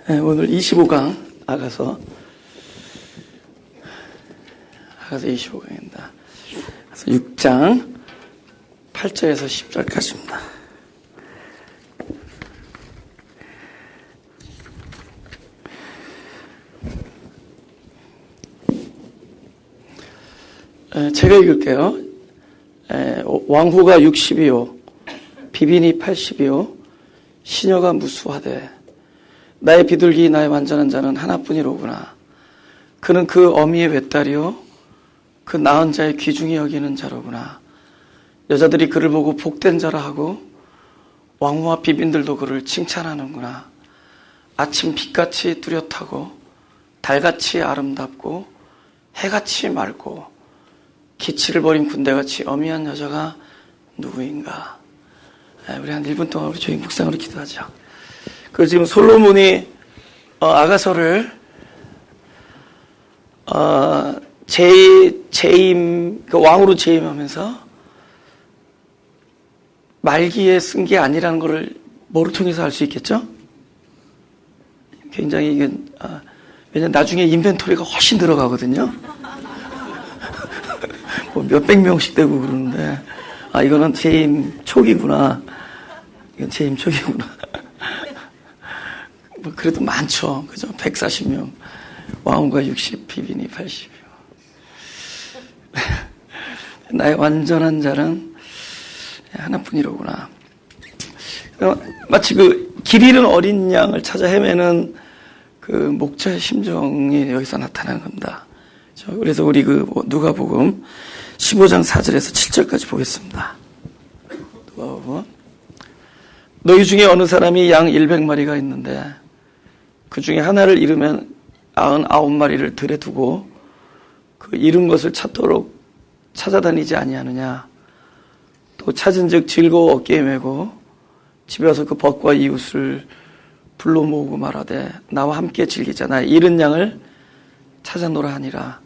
오늘 25강 아가서 25강입니다. 6장 8절에서 10절까지입니다. 제가 읽을게요. 왕후가 60이요 비빈이 80이요 시녀가 무수하되 나의 비둘기 나의 완전한 자는 하나뿐이로구나. 그는 그 어미의 외딸이요 그 낳은 자의 귀중히 여기는 자로구나. 여자들이 그를 보고 복된 자라 하고 왕후와 비빈들도 그를 칭찬하는구나. 아침 빛같이 뚜렷하고 달같이 아름답고 해같이 맑고 기치를 버린 군대같이 어미한 여자가 누구인가. 우리 한 1분 동안 우리 조용 묵상으로 기도하죠. 그 지금 솔로몬이 아가서를 재임 그 왕으로 재임하면서 말기에 쓴 게 아니라는 것을 뭐를 통해서 알 수 있겠죠? 굉장히 이게 왜냐면 나중에 인벤토리가 훨씬 들어가거든요. 뭐 몇백 명씩 되고 그러는데 이거는 재임 초기구나. 이건 재임 초기구나. 뭐 그래도 많죠. 그죠? 140명. 왕후가 60, 비빈이 80이요. 나의 완전한 자는 하나뿐이로구나. 마치 그 길 잃은 어린 양을 찾아 헤매는 그 목자의 심정이 여기서 나타나는 겁니다. 그래서 우리 그 누가복음 15장 4절에서 7절까지 보겠습니다. 누가복음. 너희 중에 어느 사람이 양 100마리가 있는데 그 중에 하나를 잃으면 99마리를 들에 두고 그 잃은 것을 찾도록 찾아다니지 아니하느냐. 또 찾은즉 즐거워 어깨에 메고 집에 와서 그 벗과 이웃을 불러 모으고 말하되 나와 함께 즐기자. 나의 잃은 양을 찾아노라 하니라.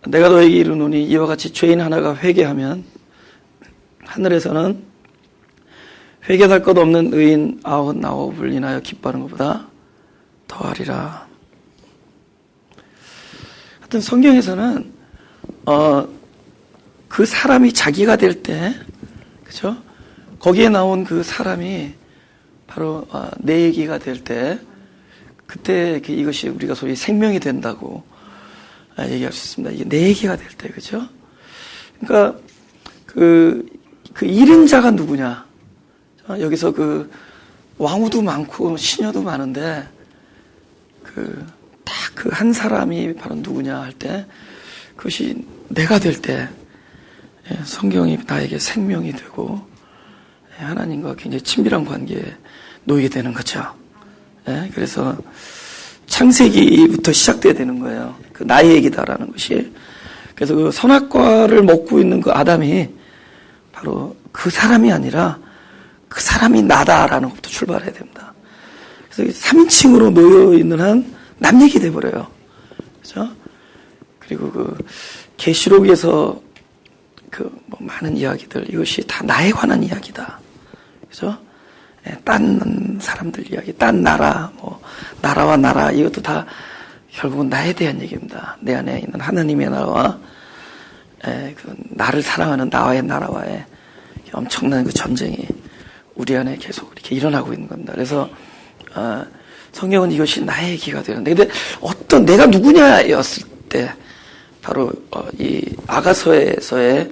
내가 너에게 이르노니 이와 같이 죄인 하나가 회개하면 하늘에서는 회개할 것 없는 의인 99을 인하여 기뻐하는 것보다 더하리라. 하여튼 성경에서는 그 사람이 자기가 될 때, 그죠? 거기에 나온 그 사람이 바로 내 얘기가 될 때, 그때 이것이 우리가 소위 생명이 된다고 얘기할 수 있습니다. 이게 내 얘기가 될 때, 그죠? 그러니까 그 잃은 자가 누구냐? 여기서 그 왕후도 많고 시녀도 많은데 딱 그 한 사람이 바로 누구냐 할 때, 그것이 내가 될 때 성경이 나에게 생명이 되고 하나님과 굉장히 친밀한 관계에 놓이게 되는 거죠. 그래서 창세기부터 시작돼야 되는 거예요. 그 나의 얘기다라는 것이. 그래서 그 선악과를 먹고 있는 그 아담이 바로 그 사람이 아니라 그 사람이 나다라는 것부터 출발해야 됩니다. 그래서 3인칭으로 놓여 있는 한 남 얘기 돼버려요. 그죠? 그리고 그 계시록에서 뭐 많은 이야기들, 이것이 다 나에 관한 이야기다. 그죠? 딴 사람들 이야기, 딴 나라, 뭐 나라와 나라, 이것도 다 결국은 나에 대한 얘기입니다. 내 안에 있는 하나님의 나라와 그 나를 사랑하는 나와의 나라와의 엄청난 그 전쟁이 우리 안에 계속 이렇게 일어나고 있는 겁니다. 그래서 성경은 이것이 나의 얘기가 되는데, 근데 어떤 내가 누구냐였을 때 바로 이 아가서에서의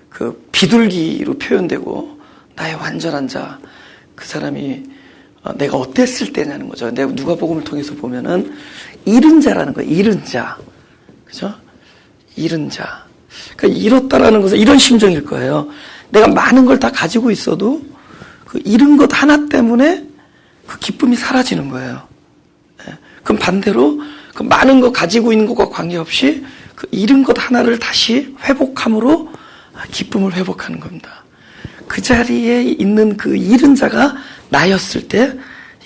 그 비둘기로 표현되고 나의 완전한 자, 그 사람이 내가 어땠을 때냐는 거죠. 내가 누가복음을 통해서 보면은 잃은 자라는 거예요. 잃은 자, 그죠? 잃은 자. 그러니까 잃었다라는 것은 이런 심정일 거예요. 내가 많은 걸 다 가지고 있어도 그 잃은 것 하나 때문에 그 기쁨이 사라지는 거예요. 그럼 반대로 그 많은 거 가지고 있는 것과 관계없이 그 잃은 것 하나를 다시 회복함으로 기쁨을 회복하는 겁니다. 그 자리에 있는 그 잃은 자가 나였을 때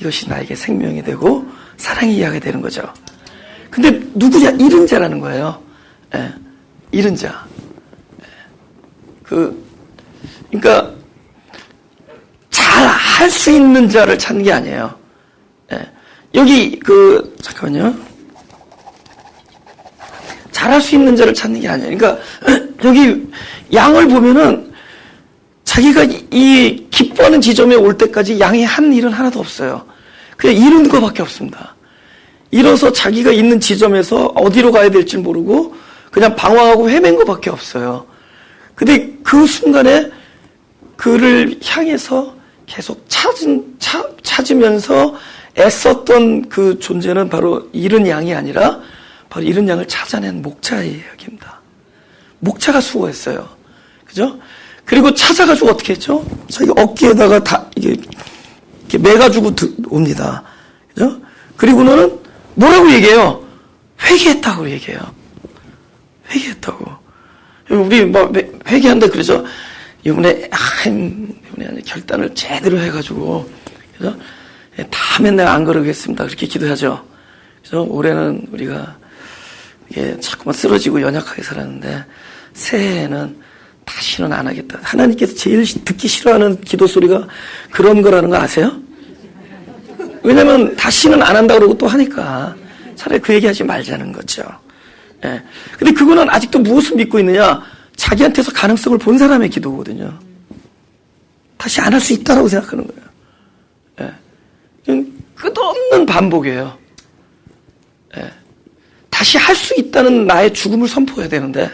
이것이 나에게 생명이 되고 사랑이 이야기가 되는 거죠. 근데 누구냐? 잃은 자라는 거예요. 잃은 자. 그러니까 잘 할 수 있는 자를 찾는 게 아니에요. 여기 잠깐만요. 잘할 수 있는 자를 찾는 게 아니에요. 그러니까 여기 양을 보면은 자기가 이 기뻐하는 지점에 올 때까지 양이 한 일은 하나도 없어요. 그냥 이룬 것밖에 없습니다. 이뤄서 자기가 있는 지점에서 어디로 가야 될지 모르고 그냥 방황하고 헤맨 것밖에 없어요. 근데 그 순간에 그를 향해서 계속 찾으면서 애썼던 그 존재는 바로 잃은 양이 아니라 바로 잃은 양을 찾아낸 목자의 이야기입니다. 목자가 수고했어요. 그죠? 그리고 찾아가지고 어떻게 했죠? 자기 어깨에다가 다 이렇게 매가지고 옵니다. 그죠? 그리고는 뭐라고 얘기해요? 회개했다고 얘기해요. 회개했다고. 우리 뭐 회개한다 그러죠? 이번에 결단을 제대로 해가지고, 그죠? 다음엔 내가 안 그러겠습니다. 그렇게 기도하죠. 그죠? 올해는 우리가 이게 자꾸만 쓰러지고 연약하게 살았는데, 새해에는 다시는 안 하겠다. 하나님께서 제일 듣기 싫어하는 기도 소리가 그런 거라는 거 아세요? 왜냐면 다시는 안 한다고 그러고 또 하니까 차라리 그 얘기 하지 말자는 거죠. 예. 근데 그거는 아직도 무엇을 믿고 있느냐? 자기한테서 가능성을 본 사람의 기도거든요. 다시 안 할 수 있다라고 생각하는 거예요. 예. 그냥 끝없는 반복이에요. 예. 다시 할 수 있다는 나의 죽음을 선포해야 되는데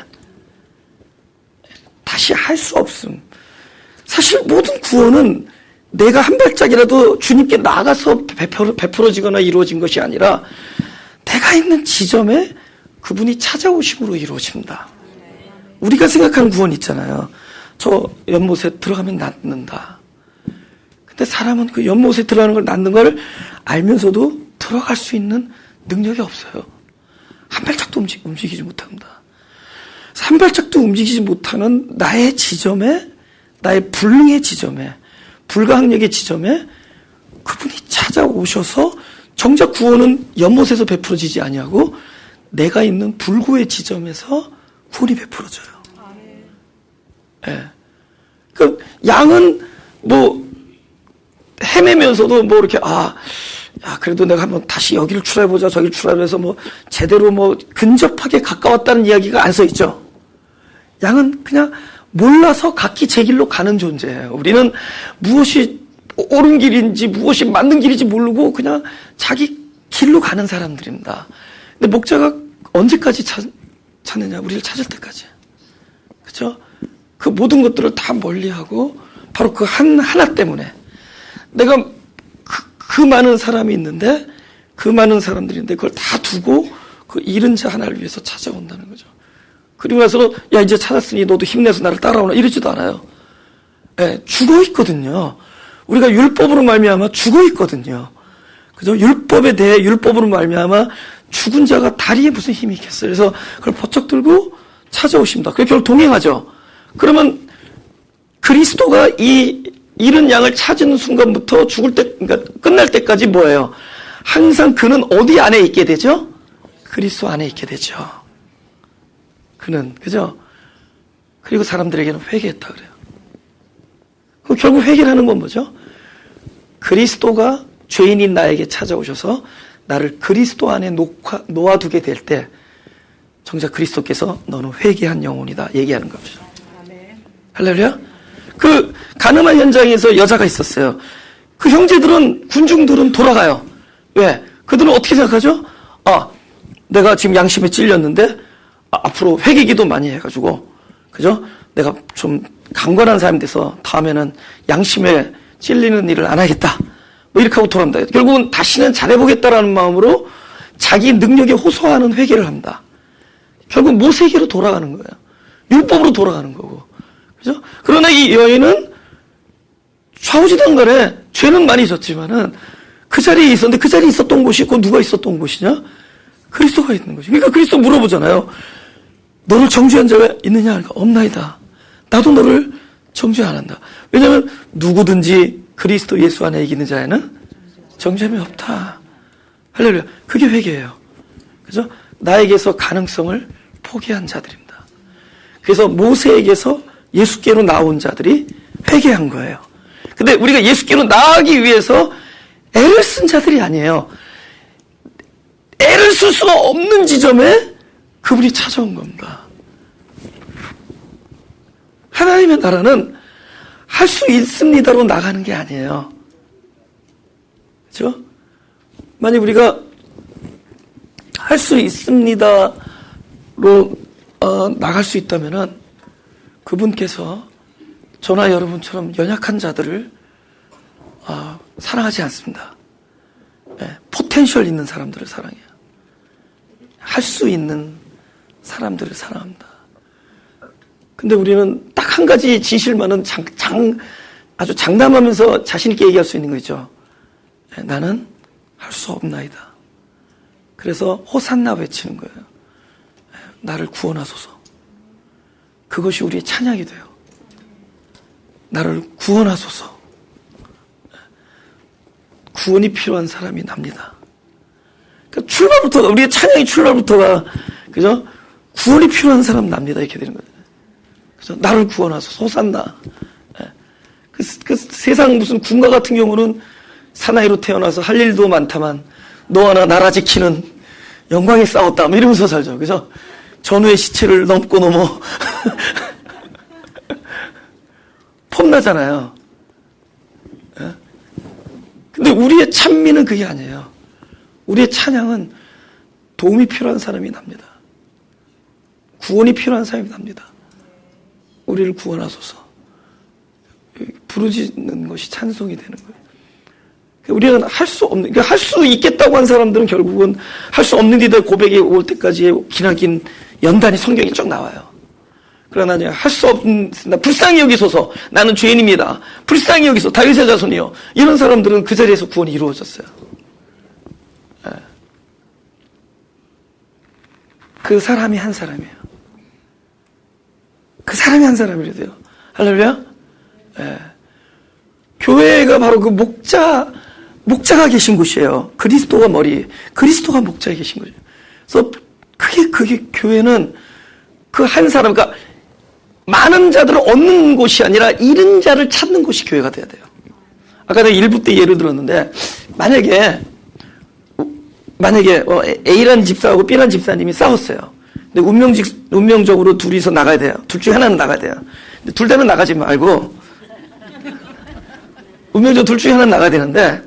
다시 할 수 없음. 사실 모든 구원은 내가 한 발짝이라도 주님께 나가서 베풀어지거나 이루어진 것이 아니라 내가 있는 지점에 그분이 찾아오심으로 이루어집니다. 우리가 생각하는 구원 있잖아요. 저 연못에 들어가면 낫는다. 근데 사람은 그 연못에 들어가는 걸 낫는 걸 알면서도 들어갈 수 있는 능력이 없어요. 한 발짝도 움직이지 못합니다. 한 발짝도 움직이지 못하는 나의 지점에, 나의 불능의 지점에, 불가항력의 지점에 그분이 찾아오셔서 정작 구원은 연못에서 베풀어지지 아니하고 내가 있는 불구의 지점에서 구원이 베풀어져요. 예. 그 양은 뭐 헤매면서도 뭐 이렇게 그래도 내가 한번 다시 여기를 출발해보자 저기를 출발해서 뭐 제대로 뭐 근접하게 가까웠다는 이야기가 안 써 있죠. 양은 그냥 몰라서 각기 제 길로 가는 존재예요. 우리는 무엇이 옳은 길인지 무엇이 맞는 길인지 모르고 그냥 자기 길로 가는 사람들입니다. 근데 목자가 언제까지 찾느냐? 우리를 찾을 때까지. 그렇죠? 그 모든 것들을 다 멀리하고 바로 그 하나 때문에 내가 그 많은 사람이 있는데 그 많은 사람들인데 그걸 다 두고 그 잃은 자 하나를 위해서 찾아온다는 거죠. 그리고 나서는 야 이제 찾았으니 너도 힘내서 나를 따라오라 이러지도 않아요. 예, 죽어 있거든요. 우리가 율법으로 말미암아 죽어 있거든요. 그죠? 율법에 대해 율법으로 말미암아 죽은 자가 다리에 무슨 힘이 있겠어요. 그래서 그걸 버쩍 들고 찾아오십니다. 그래서 결국 동행하죠. 그러면 그리스도가 이 잃은 양을 찾은 순간부터 죽을 때, 그러니까 끝날 때까지 뭐예요? 항상 그는 어디 안에 있게 되죠? 그리스도 안에 있게 되죠. 그는, 그죠? 그리고 사람들에게는 회개했다 그래요. 그럼 결국 회개라는 건 뭐죠? 그리스도가 죄인인 나에게 찾아오셔서 나를 그리스도 안에 놓아두게 될 때 정작 그리스도께서 너는 회개한 영혼이다 얘기하는 거죠. 할렐루야? 그 가늠한 현장에서 여자가 있었어요. 그 형제들은 군중들은 돌아가요. 왜? 그들은 어떻게 생각하죠? 내가 지금 양심에 찔렸는데 앞으로 회개기도 많이 해가지고 그죠? 내가 좀 강건한 사람이 돼서 다음에는 양심에 찔리는 일을 안 하겠다. 뭐 이렇게 하고 돌아갑니다. 결국은 다시는 잘해보겠다라는 마음으로 자기 능력에 호소하는 회개를 합니다. 결국 모세에게로 돌아가는 거예요. 율법으로 돌아가는 거고. 그죠? 그러나 이 여인은 좌우지단 간에 죄는 많이 졌지만은 그 자리에 있었는데 그 자리에 있었던 곳이 그 누가 있었던 곳이냐? 그리스도가 있는 거죠. 그러니까 그리스도 물어보잖아요. 너를 정죄한 자가 있느냐? 그러니까 없나이다. 나도 너를 정죄 안 한다. 왜냐하면 누구든지 그리스도 예수 안에 이기는 자에는 정죄함이 없다. 할렐루야. 그게 회개예요. 그죠? 나에게서 가능성을 포기한 자들입니다. 그래서 모세에게서 예수께로 나온 자들이 회개한 거예요. 근데 우리가 예수께로 나아가기 위해서 애를 쓴 자들이 아니에요. 애를 쓸 수가 없는 지점에 그분이 찾아온 겁니다. 하나님의 나라는 할 수 있습니다로 나가는 게 아니에요. 그렇죠? 만약 우리가 할 수 있습니다로 나갈 수 있다면은 그분께서 저나 여러분처럼 연약한 자들을 사랑하지 않습니다. 포텐셜 있는 사람들을 사랑해요. 할 수 있는 사람들을 사랑합니다. 근데 우리는 딱 한 가지 지실만은 아주 장담하면서 자신있게 얘기할 수 있는 거 있죠. 나는 할 수 없나이다. 그래서 호산나 외치는 거예요. 나를 구원하소서. 그것이 우리의 찬양이 돼요. 나를 구원하소서. 구원이 필요한 사람이 납니다. 그러니까 출발부터가, 우리의 찬양의 출발부터가, 그죠? 구원이 필요한 사람 납니다. 이렇게 되는 거예요. 그래서 나를 구원하소서. 호산나. 그 세상 무슨 군가 같은 경우는 사나이로 태어나서 할 일도 많다만 너와 나라 지키는 영광에 싸웠다 뭐 이러면서 살죠. 그래서 전우의 시체를 넘고 넘어 폼나잖아요. 근데 우리의 찬미는 그게 아니에요. 우리의 찬양은 도움이 필요한 사람이 납니다. 구원이 필요한 사람이 납니다. 우리를 구원하소서. 부르짖는 것이 찬송이 되는 거예요. 우리는 할 수 없는, 그러니까 할 수 있겠다고 한 사람들은 결국은 할 수 없는 이들 고백이 올 때까지의 기나긴 연단이 성경에 쭉 나와요. 그러나 할 수 없는, 불쌍히 여기소서, 나는 죄인입니다. 불쌍히 여기소, 다윗의 자손이요. 이런 사람들은 그 자리에서 구원이 이루어졌어요. 그 사람이 한 사람이에요. 그 사람이 한 사람이래야 돼요. 할렐루야? 교회가 바로 그 목자가 계신 곳이에요. 그리스도가 머리, 그리스도가 목자에 계신 거죠. 그래서 그게 교회는 그 한 사람, 그러니까 많은 자들을 얻는 곳이 아니라 잃은 자를 찾는 곳이 교회가 돼야 돼요. 아까 내가 1부 때 예를 들었는데, 만약에 A라는 집사하고 B라는 집사님이 싸웠어요. 근데 운명적으로 둘이서 나가야 돼요. 둘 중에 하나는 나가야 돼요. 근데 둘 다는 나가지 말고, 운명적으로 둘 중에 하나는 나가야 되는데,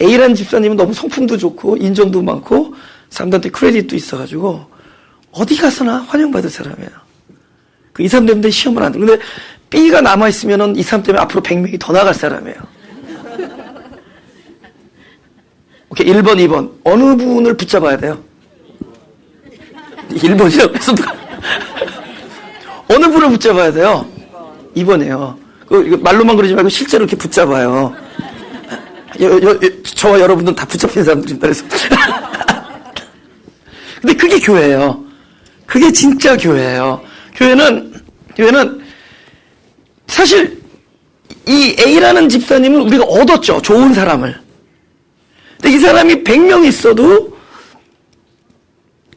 A라는 집사님은 너무 성품도 좋고, 인정도 많고, 사람들한테 크레딧도 있어가지고, 어디 가서나 환영받을 사람이에요. 이 사람 때문에 시험을 안 들고. 근데 B가 남아있으면은 이 사람 때문에 앞으로 100명이 더 나갈 사람이에요. 오케이, 1번, 2번. 어느 분을 붙잡아야 돼요? 1번이요? 그래서 어느 분을 붙잡아야 돼요? 2번이에요. 이거 말로만 그러지 말고 실제로 이렇게 붙잡아요. 저와 여러분들은 다 붙잡힌 사람들입니다. 그래서. 근데 그게 교회예요. 그게 진짜 교회예요. 교회는 사실 이 A라는 집사님은 우리가 얻었죠. 좋은 사람을. 근데 이 사람이 100명 있어도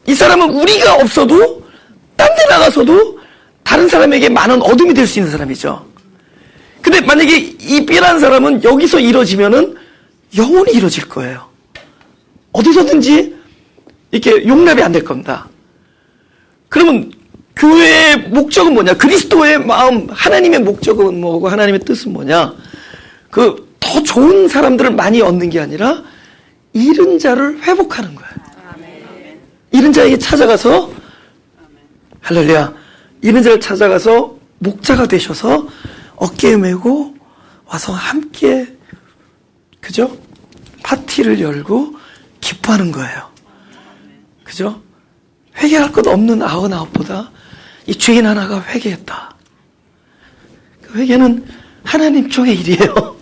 이 사람은 우리가 없어도 딴 데 나가서도 다른 사람에게 많은 어둠이 될 수 있는 사람이죠. 근데 만약에 이 B라는 사람은 여기서 이루어지면은 영원히 이루어질 거예요. 어디서든지 이렇게 용납이 안 될 겁니다. 그러면 교회의 목적은 뭐냐? 그리스도의 마음, 하나님의 목적은 뭐고 하나님의 뜻은 뭐냐? 더 좋은 사람들을 많이 얻는 게 아니라 잃은 자를 회복하는 거예요. 잃은 자에게 찾아가서, 할렐루야, 잃은 자를 찾아가서 목자가 되셔서 어깨에 메고 와서 함께, 그죠? 파티를 열고 기뻐하는 거예요. 그죠? 회개할 것 없는 99보다 이 죄인 하나가 회개했다. 그 회개는 하나님 쪽의 일이에요.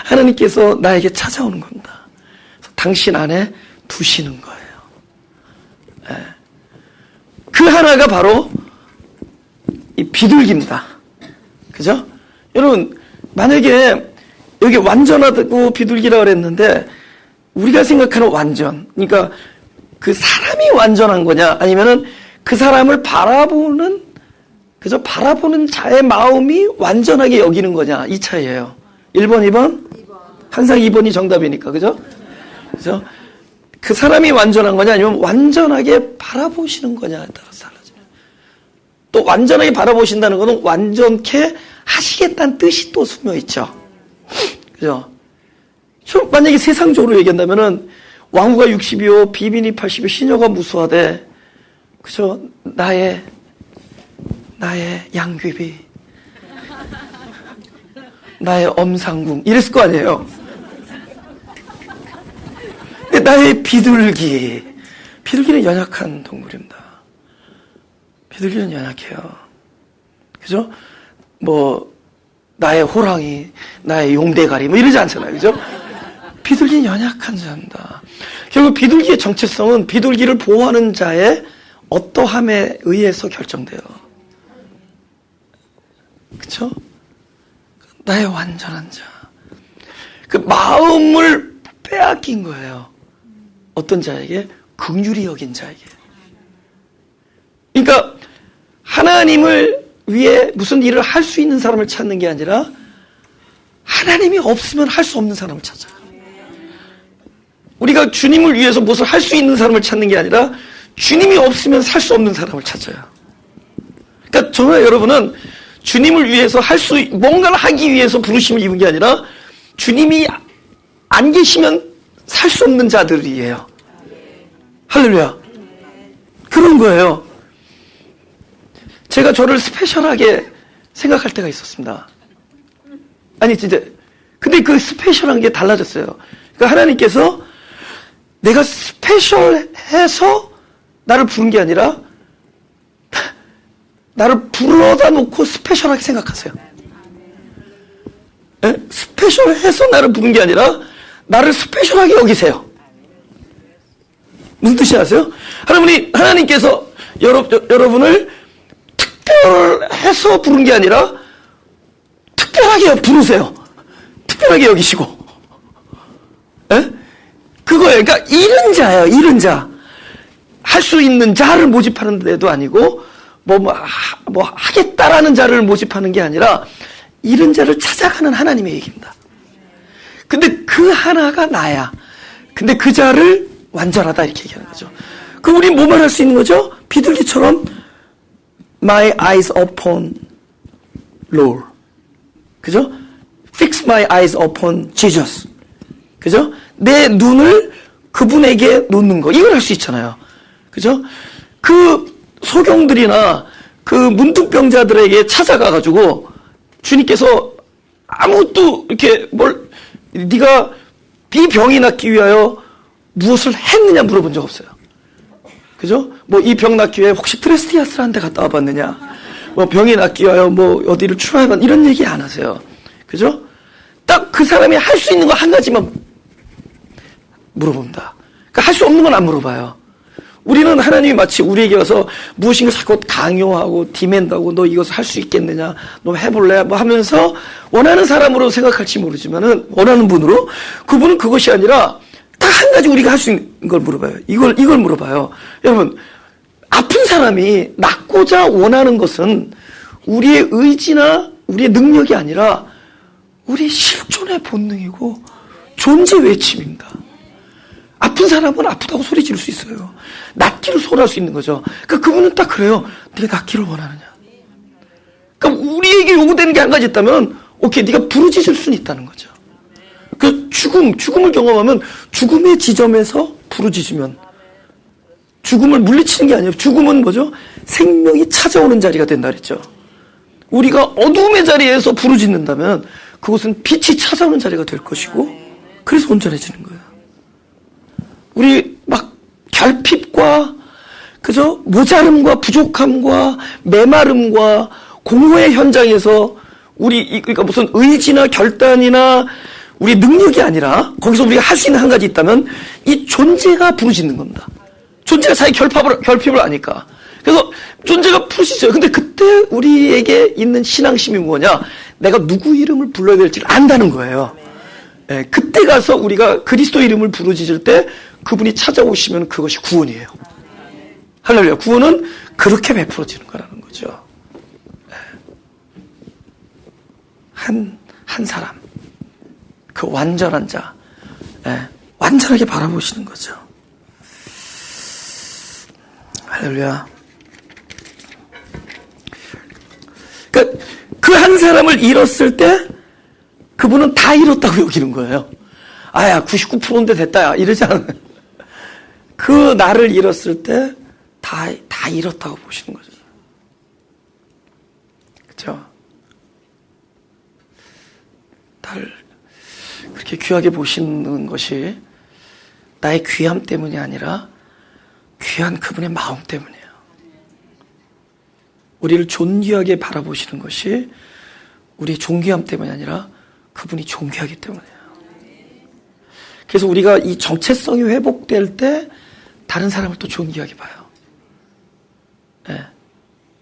하나님께서 나에게 찾아오는 겁니다. 당신 안에 두시는 거예요. 그 하나가 바로 이 비둘기입니다. 그죠? 여러분, 만약에 여기 완전하다고 비둘기라고 그랬는데 우리가 생각하는 완전, 그러니까 그 사람이 완전한 거냐, 아니면은 그 사람을 바라보는, 그죠? 바라보는 자의 마음이 완전하게 여기는 거냐, 이 차이예요. 1번, 2번? 항상 2번이 정답이니까, 그죠? 그죠? 그 사람이 완전한 거냐 아니면 완전하게 바라보시는 거냐에 따라서 달라져요. 또 완전하게 바라보신다는 것은 완전케 하시겠다는 뜻이 또 숨어 있죠. 그죠? 만약에 세상적으로 얘기한다면은 왕후가 60이요, 비빈이 80이요, 시녀가 무수하되, 그죠? 나의 양귀비, 나의 엄상궁, 이랬을 거 아니에요. 나의 비둘기는 연약한 동물입니다. 비둘기는 연약해요. 그죠? 나의 호랑이, 나의 용대가리, 이러지 않잖아요. 그죠? 비둘기는 연약한 자입니다. 결국 비둘기의 정체성은 비둘기를 보호하는 자의 어떠함에 의해서 결정돼요. 그쵸? 나의 완전한 자. 그 마음을 빼앗긴 거예요. 어떤 자에게? 긍휼히 여긴 자에게. 그러니까 하나님을 위해 무슨 일을 할 수 있는 사람을 찾는 게 아니라 하나님이 없으면 할 수 없는 사람을 찾아요. 우리가 주님을 위해서 무엇을 할 수 있는 사람을 찾는 게 아니라 주님이 없으면 살 수 없는 사람을 찾아요. 그러니까 저와 여러분은 주님을 위해서 뭔가를 하기 위해서 부르심을 입은 게 아니라 주님이 안 계시면 살 수 없는 자들이에요. 할렐루야. 그런 거예요. 제가 저를 스페셜하게 생각할 때가 있었습니다. 아니 진짜 근데 그 스페셜한 게 달라졌어요. 그러니까 하나님께서 내가 스페셜해서 나를 부른 게 아니라 나를 불러다 놓고 스페셜하게 생각하세요. 네? 스페셜해서 나를 부른 게 아니라 나를 스페셜하게 여기세요. 무슨 뜻이 아세요? 하나님께서 여러분을 특별해서 부른 게 아니라 특별하게 부르세요. 특별하게 여기시고. 에? 그거예요. 그러니까 잃은 자예요. 잃은 자. 할 수 있는 자를 모집하는 데도 아니고 하겠다라는 자를 모집하는 게 아니라 잃은 자를 찾아가는 하나님의 얘기입니다. 근데 그 하나가 나야. 근데 그 자를 완전하다 이렇게 얘기하는 거죠. 그럼 우리 뭐만 할 수 있는 거죠? 비둘기처럼 My eyes upon Lord. 그죠? Fix my eyes upon Jesus. 그죠? 내 눈을 그분에게 놓는 거. 이걸 할 수 있잖아요. 그죠? 그 소경들이나 그 문둥병자들에게 찾아가가지고 주님께서 아무것도 이렇게 네가 이 병이 낫기 위하여 무엇을 했느냐 물어본 적 없어요. 그죠? 이 병 낫기 위해 혹시 프레스티아스라는 데 갔다 와봤느냐? 병이 낫기 위하여 어디를 출하해봤 이런 얘기 안 하세요. 그죠? 딱 그 사람이 할 수 있는 거 한 가지만 물어봅니다. 그러니까 할 수 없는 건 안 물어봐요. 우리는 하나님이 마치 우리에게 와서 무엇인가 자꾸 강요하고 디맨드하고 너 이것을 할 수 있겠느냐? 너 해볼래? 하면서 원하는 사람으로 생각할지 모르지만은 원하는 분으로 그분은 그것이 아니라 딱 한 가지 우리가 할 수 있는 걸 물어봐요. 이걸 물어봐요. 여러분, 아픈 사람이 낫고자 원하는 것은 우리의 의지나 우리의 능력이 아니라 우리의 실존의 본능이고 존재 외침입니다. 아픈 사람은 아프다고 소리 지를 수 있어요. 낫기를 소원할 수 있는 거죠. 그러니까 그분은 딱 그래요. 네가 낫기를 원하느냐. 그러니까 우리에게 요구되는 게 한 가지 있다면 오케이, 네가 부르짖을 수는 있다는 거죠. 그 죽음을 경험하면 죽음의 지점에서 부르짖으면 죽음을 물리치는 게 아니에요. 죽음은 뭐죠? 생명이 찾아오는 자리가 된다 그랬죠. 우리가 어두움의 자리에서 부르짖는다면 그것은 빛이 찾아오는 자리가 될 것이고 그래서 온전해지는 거예요. 우리 결핍과 그죠? 모자름과 부족함과 메마름과 공허의 현장에서 그러니까 무슨 의지나 결단이나 우리 능력이 아니라 거기서 우리가 할 수 있는 한 가지 있다면 이 존재가 부르짖는 겁니다. 존재가 자기 결핍을 아니까. 그래서 존재가 부르짖어요. 근데 그때 우리에게 있는 신앙심이 뭐냐? 내가 누구 이름을 불러야 될지를 안다는 거예요. 네, 그때 가서 우리가 그리스도 이름을 부르짖을 때 그분이 찾아오시면 그것이 구원이에요. 할렐루야. 구원은 그렇게 베풀어지는 거라는 거죠. 한 사람, 그 완전한 자, 완전하게 바라보시는 거죠. 할렐루야. 그러니까 그 한 사람을 잃었을 때 그분은 다 잃었다고 여기는 거예요. 아야 99%인데 됐다 이러지 않아요. 그 나를 잃었을 때 다 잃었다고 보시는 거죠. 그렇죠? 나를 그렇게 귀하게 보시는 것이 나의 귀함 때문이 아니라 귀한 그분의 마음 때문이에요. 우리를 존귀하게 바라보시는 것이 우리의 존귀함 때문이 아니라 그분이 존귀하기 때문이에요. 그래서 우리가 이 정체성이 회복될 때 다른 사람을 또 존귀하게 봐요. 네.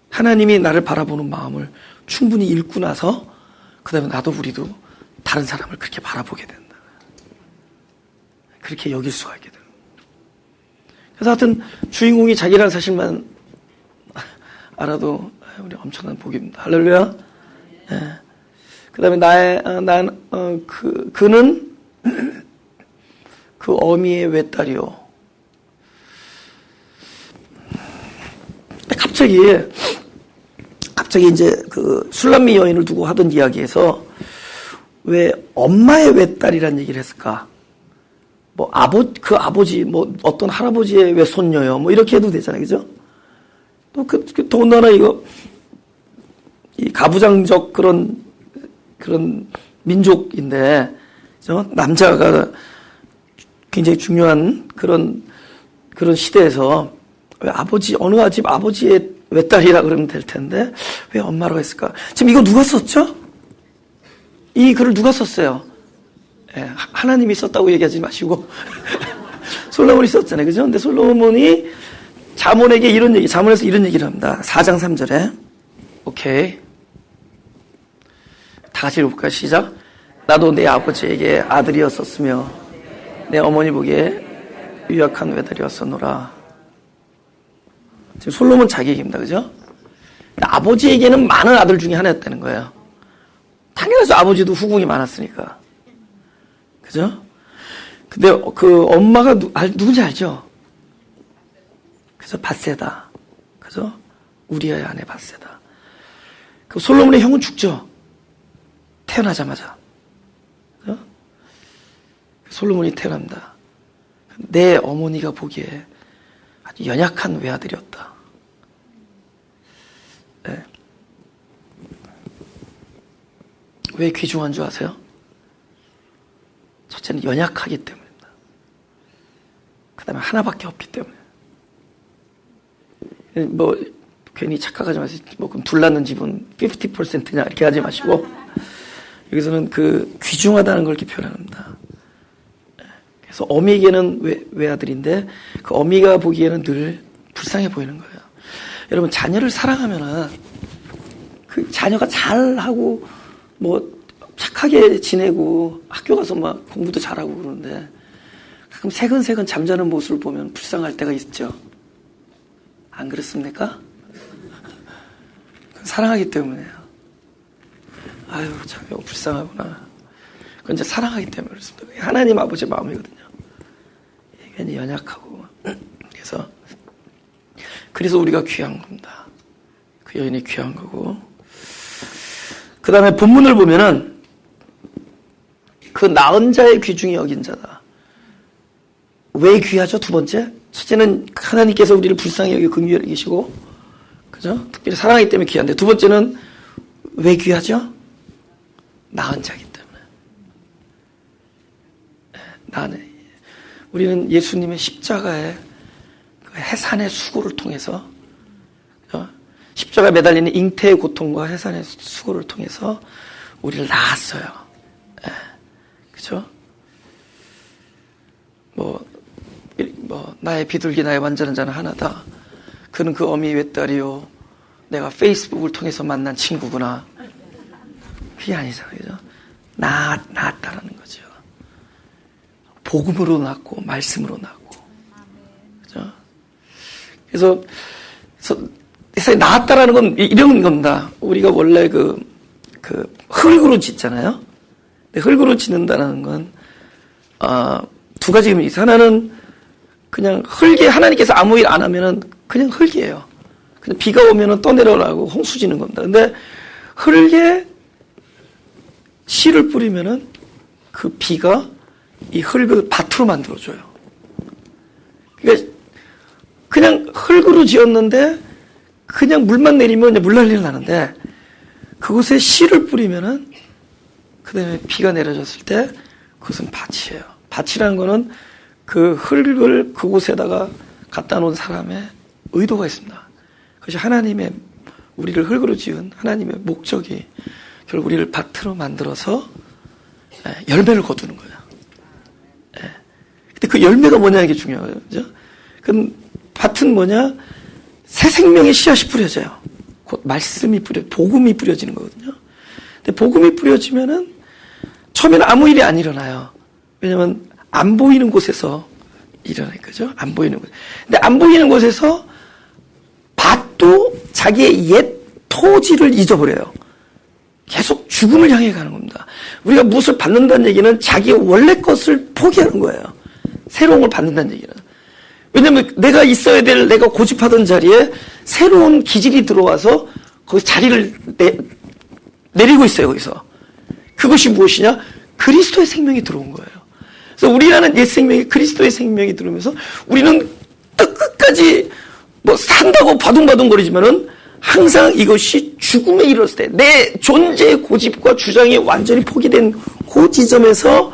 하나님이 나를 바라보는 마음을 충분히 읽고 나서 그 다음에 나도 우리도 다른 사람을 그렇게 바라보게 된다. 그렇게 여길 수가 있게 되는. 그래서 하여튼 주인공이 자기라는 사실만 알아도 우리 엄청난 복입니다. 할렐루야. 네. 그 다음에 그는 그 어미의 외딸이요. 갑자기 이제 그 술람미 여인을 두고 하던 이야기에서 왜 엄마의 외딸이란 얘기를 했을까? 뭐 그 아버지, 뭐 어떤 할아버지의 외손녀요. 뭐 이렇게 해도 되잖아요. 그죠? 또 더군다나 이 가부장적 그런 민족인데, 그죠? 남자가 굉장히 중요한 그런 시대에서 왜 어느 집 아버지의 외딸이라 그러면 될 텐데 왜 엄마라고 했을까? 지금 이거 누가 썼죠? 이 글을 누가 썼어요? 예, 하나님이 썼다고 얘기하지 마시고 솔로몬이 썼잖아요. 그죠? 근데 솔로몬이 자몬에게 자몬에서 이런 얘기를 합니다. 4장 3절에. 오케이. 다 같이 읽어볼까요? 시작. 나도 내 아버지에게 아들이었었으며 내 어머니 보기에 유약한 외딸이었었노라. 지금 솔로몬 자기 얘기입니다. 그죠? 아버지에게는 많은 아들 중에 하나였다는 거예요. 당연하죠. 아버지도 후궁이 많았으니까. 그죠? 근데 그 엄마가 누군지 알죠? 그죠? 밧세다. 그죠? 우리아의 아내 밧세다. 그 솔로몬의 형은 죽죠? 태어나자마자. 그죠? 솔로몬이 태어납니다. 내 어머니가 보기에 아주 연약한 외아들이었다. 네. 왜 귀중한 줄 아세요? 첫째는 연약하기 때문입니다. 그 다음에 하나밖에 없기 때문에. 뭐 괜히 착각하지 마세요. 뭐 그럼 둘 낳는 집은 50%냐 이렇게 하지 마시고 여기서는 그 귀중하다는 걸 이렇게 표현합니다. 그래서 어미에게는 외아들인데 그 어미가 보기에는 늘 불쌍해 보이는 거예요. 여러분 자녀를 사랑하면은 그 자녀가 잘하고 뭐 착하게 지내고 학교 가서 막 공부도 잘하고 그러는데 가끔 새근새근 잠자는 모습을 보면 불쌍할 때가 있죠. 안 그렇습니까? 사랑하기 때문에요. 아유 참 이거 불쌍하구나. 그건 이제 사랑하기 때문에 그렇습니다. 하나님 아버지의 마음이거든요. 괜히 연약하고 그래서 우리가 귀한 겁니다. 그 여인이 귀한 거고. 그 다음에 본문을 보면은 그 낳은 자의 귀중히 여긴 자다. 왜 귀하죠? 두 번째, 첫째는 하나님께서 우리를 불쌍히 여기고 긍휼히 여기시고, 그죠? 특별히 사랑하기 때문에 귀한데, 두 번째는 왜 귀하죠? 낳은 자이기 때문에. 우리는 예수님의 십자가의 그 해산의 수고를 통해서, 십자가에 매달리는 잉태의 고통과 해산의 수고를 통해서 우리를 낳았어요. 그죠? 나의 비둘기 나의 완전한 자는 하나다. 그는 그 어미 외딸이요. 내가 페이스북을 통해서 만난 친구구나. 그게 아니잖아요. 그죠? 낳았다라는 거죠. 복음으로 낳고 말씀으로 낳고. 그죠? 그래서 낳았다라는 건 이런 겁니다. 우리가 원래 그 흙으로 짓잖아요. 근데 흙으로 짓는다는 건 두 가지 의미가 있어요. 하나는 그냥 흙에 하나님께서 아무 일 안 하면은 그냥 흙이에요. 그냥 비가 오면은 떠내려가고 홍수 지는 겁니다. 근데 흙에 씨를 뿌리면은 그 비가 이 흙을 밭으로 만들어줘요. 그러니까 그냥 흙으로 지었는데 그냥 물만 내리면 이제 물난리가 나는데 그곳에 씨를 뿌리면은 그 다음에 비가 내려졌을 때 그것은 밭이에요. 밭이라는 거는 그 흙을 그곳에다가 갖다 놓은 사람의 의도가 있습니다. 그것이 하나님의 우리를 흙으로 지은 하나님의 목적이 결국 우리를 밭으로 만들어서 열매를 거두는 거예요. 근데 그 열매가 뭐냐는 게 중요해요. 그죠? 그 밭은 뭐냐? 새 생명의 씨앗이 뿌려져요. 곧 말씀이 복음이 뿌려지는 거거든요. 근데 복음이 뿌려지면은 처음에는 아무 일이 안 일어나요. 왜냐면 안 보이는 곳에서 일어나니까, 그죠? 안 보이는 곳. 근데 안 보이는 곳에서 밭도 자기의 옛 토지를 잊어버려요. 계속 죽음을 향해 가는 겁니다. 우리가 무엇을 받는다는 얘기는 자기 원래 것을 포기하는 거예요. 새로운 걸 받는다는 얘기는. 왜냐면 내가 있어야 될 내가 고집하던 자리에 새로운 기질이 들어와서 거기 자리를 내리고 있어요, 거기서. 그것이 무엇이냐? 그리스도의 생명이 들어온 거예요. 그래서 우리라는 옛 생명이 그리스도의 생명이 들어오면서 우리는 끝까지 뭐 산다고 바둥바둥거리지만은 항상 이것이 죽음에 이르렀을 때 내 존재의 고집과 주장이 완전히 포기된 그 지점에서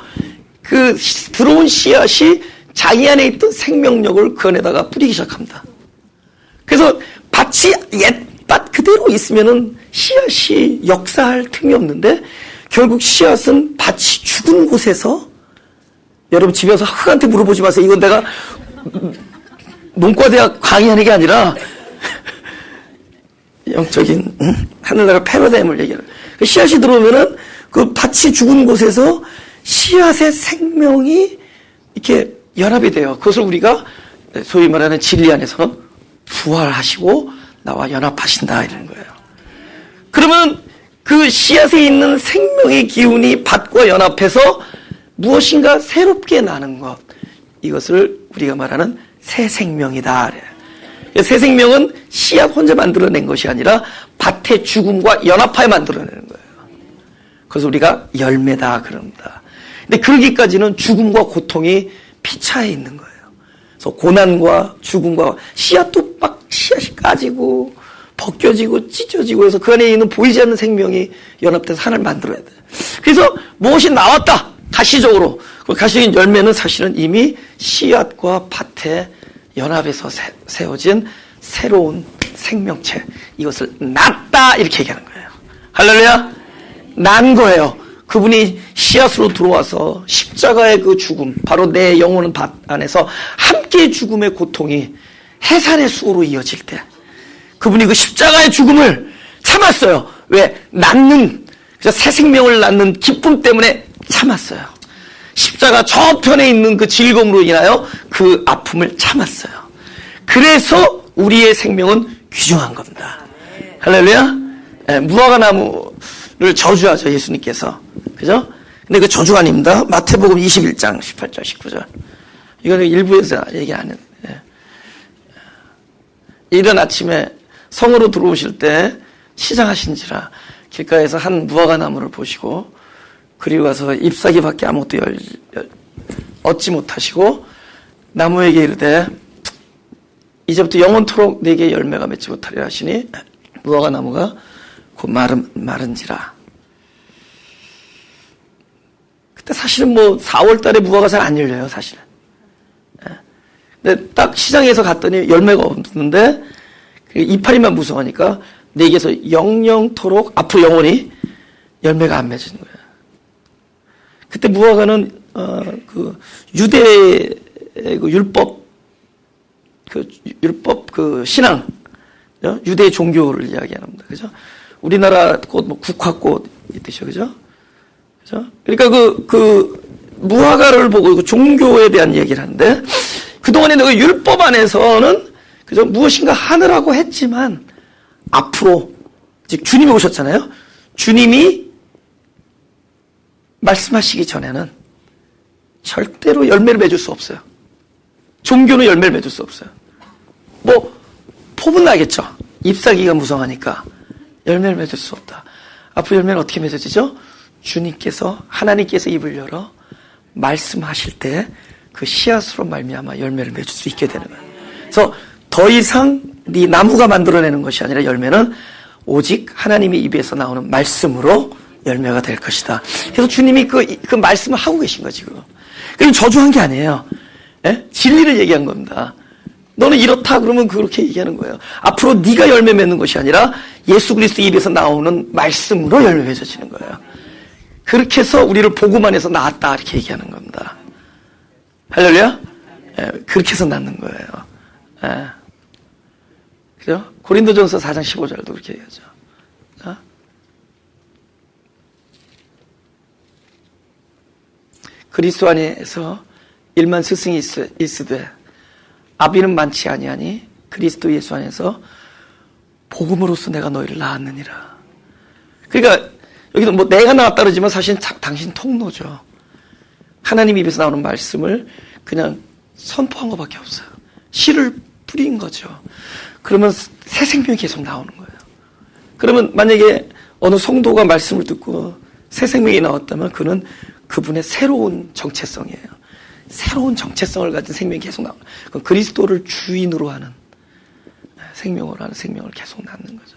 그 들어온 씨앗이 자기 안에 있던 생명력을 그 안에다가 뿌리기 시작합니다. 그래서 밭이 옛밭 그대로 있으면은 씨앗이 역사할 틈이 없는데 결국 씨앗은 밭이 죽은 곳에서 여러분 집에 와서 흙한테 물어보지 마세요. 이건 내가 농과대학 강의하는 게 아니라 영적인 하늘나라 패러다임을 얘기하는. 씨앗이 들어오면은 그 밭이 죽은 곳에서 씨앗의 생명이 이렇게 연합이 돼요. 그것을 우리가 소위 말하는 진리 안에서는 부활하시고 나와 연합하신다 이러는 거예요. 그러면 그 씨앗에 있는 생명의 기운이 밭과 연합해서 무엇인가 새롭게 나는 것, 이것을 우리가 말하는 새 생명이다. 새 생명은 씨앗 혼자 만들어낸 것이 아니라 밭의 죽음과 연합하여 만들어내는 거예요. 그래서 우리가 열매다 그럽니다. 근데 그러기까지는 죽음과 고통이 피차에 있는 거예요. 그래서 고난과 죽음과 씨앗도 막 씨앗이 까지고 벗겨지고 찢어지고 해서 그 안에 있는 보이지 않는 생명이 연합돼서 하나를 만들어야 돼요. 그래서 무엇이 나왔다. 가시적으로. 그 가시적인 열매는 사실은 이미 씨앗과 밭에 연합해서 세워진 새로운 생명체. 이것을 낳았다. 이렇게 얘기하는 거예요. 할렐루야. 난 거예요. 그분이 씨앗으로 들어와서 십자가의 그 죽음, 바로 내 영혼은 밭 안에서 함께 죽음의 고통이 해산의 수고로 이어질 때 그분이 그 십자가의 죽음을 참았어요. 왜? 낳는, 새 생명을 낳는 기쁨 때문에 참았어요. 십자가 저편에 있는 그 즐거움으로 인하여 그 아픔을 참았어요. 그래서 우리의 생명은 귀중한 겁니다. 할렐루야. 무화과 나무를 저주하죠, 예수님께서. 그죠? 근데 그 저주가 아닙니다. 마태복음 21장 18절 19절. 이거는 일부에서 얘기 안 해요. 이른 아침에 성으로 들어오실 때 시장하신지라 길가에서 한 무화과 나무를 보시고 그리고 가서 잎사귀밖에 아무것도 얻지 못하시고 나무에게 이르되 이제부터 영원토록 내게 열매가 맺지 못하리라 하시니 무화과 나무가 곧 마른지라. 그때 사실은 뭐 4월 달에 무화과 잘 안 열려요, 사실은. 근데 딱 시장에서 갔더니 열매가 없는데 이파리만 무성하니까 내게서 영영토록 앞으로 영원히 열매가 안 맺는 거예요. 그때 무화과는 그 유대의 그 율법 그 신앙, 유대 종교를 이야기합니다. 그죠? 우리나라 꽃, 뭐 국화꽃 있듯이요, 그죠? 그죠? 그러니까 그 무화과를 보고 그 종교에 대한 얘기를 하는데 그동안에 그 율법 안에서는 그죠? 무엇인가 하느라고 했지만 앞으로 즉 주님이 오셨잖아요. 주님이 말씀하시기 전에는 절대로 열매를 맺을 수 없어요. 종교는 열매를 맺을 수 없어요. 뭐 소문나겠죠. 잎사귀가 무성하니까 열매를 맺을 수 없다. 앞으로 열매는 어떻게 맺어지죠? 주님께서, 하나님께서 입을 열어 말씀하실 때 그 씨앗으로 말미암아 열매를 맺을 수 있게 되는 거예요. 그래서 더 이상 네 나무가 만들어내는 것이 아니라 열매는 오직 하나님의 입에서 나오는 말씀으로 열매가 될 것이다. 그래서 주님이 그 말씀을 하고 계신 거지, 그거. 그럼 저주한 게 아니에요. 예? 진리를 얘기한 겁니다. 너는 이렇다 그러면 그렇게 얘기하는 거예요. 앞으로 네가 열매 맺는 것이 아니라 예수 그리스도 입에서 나오는 말씀으로 열매 맺어지는 거예요. 그렇게 해서 우리를 복음 안에서 낳았다 이렇게 얘기하는 겁니다. 할렐루야? 예, 그렇게 해서 낳는 거예요. 예. 그죠? 고린도전서 4장 15절도 그렇게 얘기하죠. 자. 그리스도 안에서 일만 스승이 있으되 아비는 많지 아니하니 그리스도 예수 안에서 복음으로써 내가 너희를 낳았느니라. 그러니까 여기도 뭐 내가 낳았다 그러지만 사실 당신 통로죠. 하나님 입에서 나오는 말씀을 그냥 선포한 것밖에 없어요. 씨를 뿌린 거죠. 그러면 새 생명이 계속 나오는 거예요. 그러면 만약에 어느 성도가 말씀을 듣고 새 생명이 나왔다면 그는 그분의 새로운 정체성이에요. 새로운 정체성을 가진 생명이 계속 나오는 거예요. 그리스도를 주인으로 하는 생명으로 하는 생명을 계속 낳는 거죠.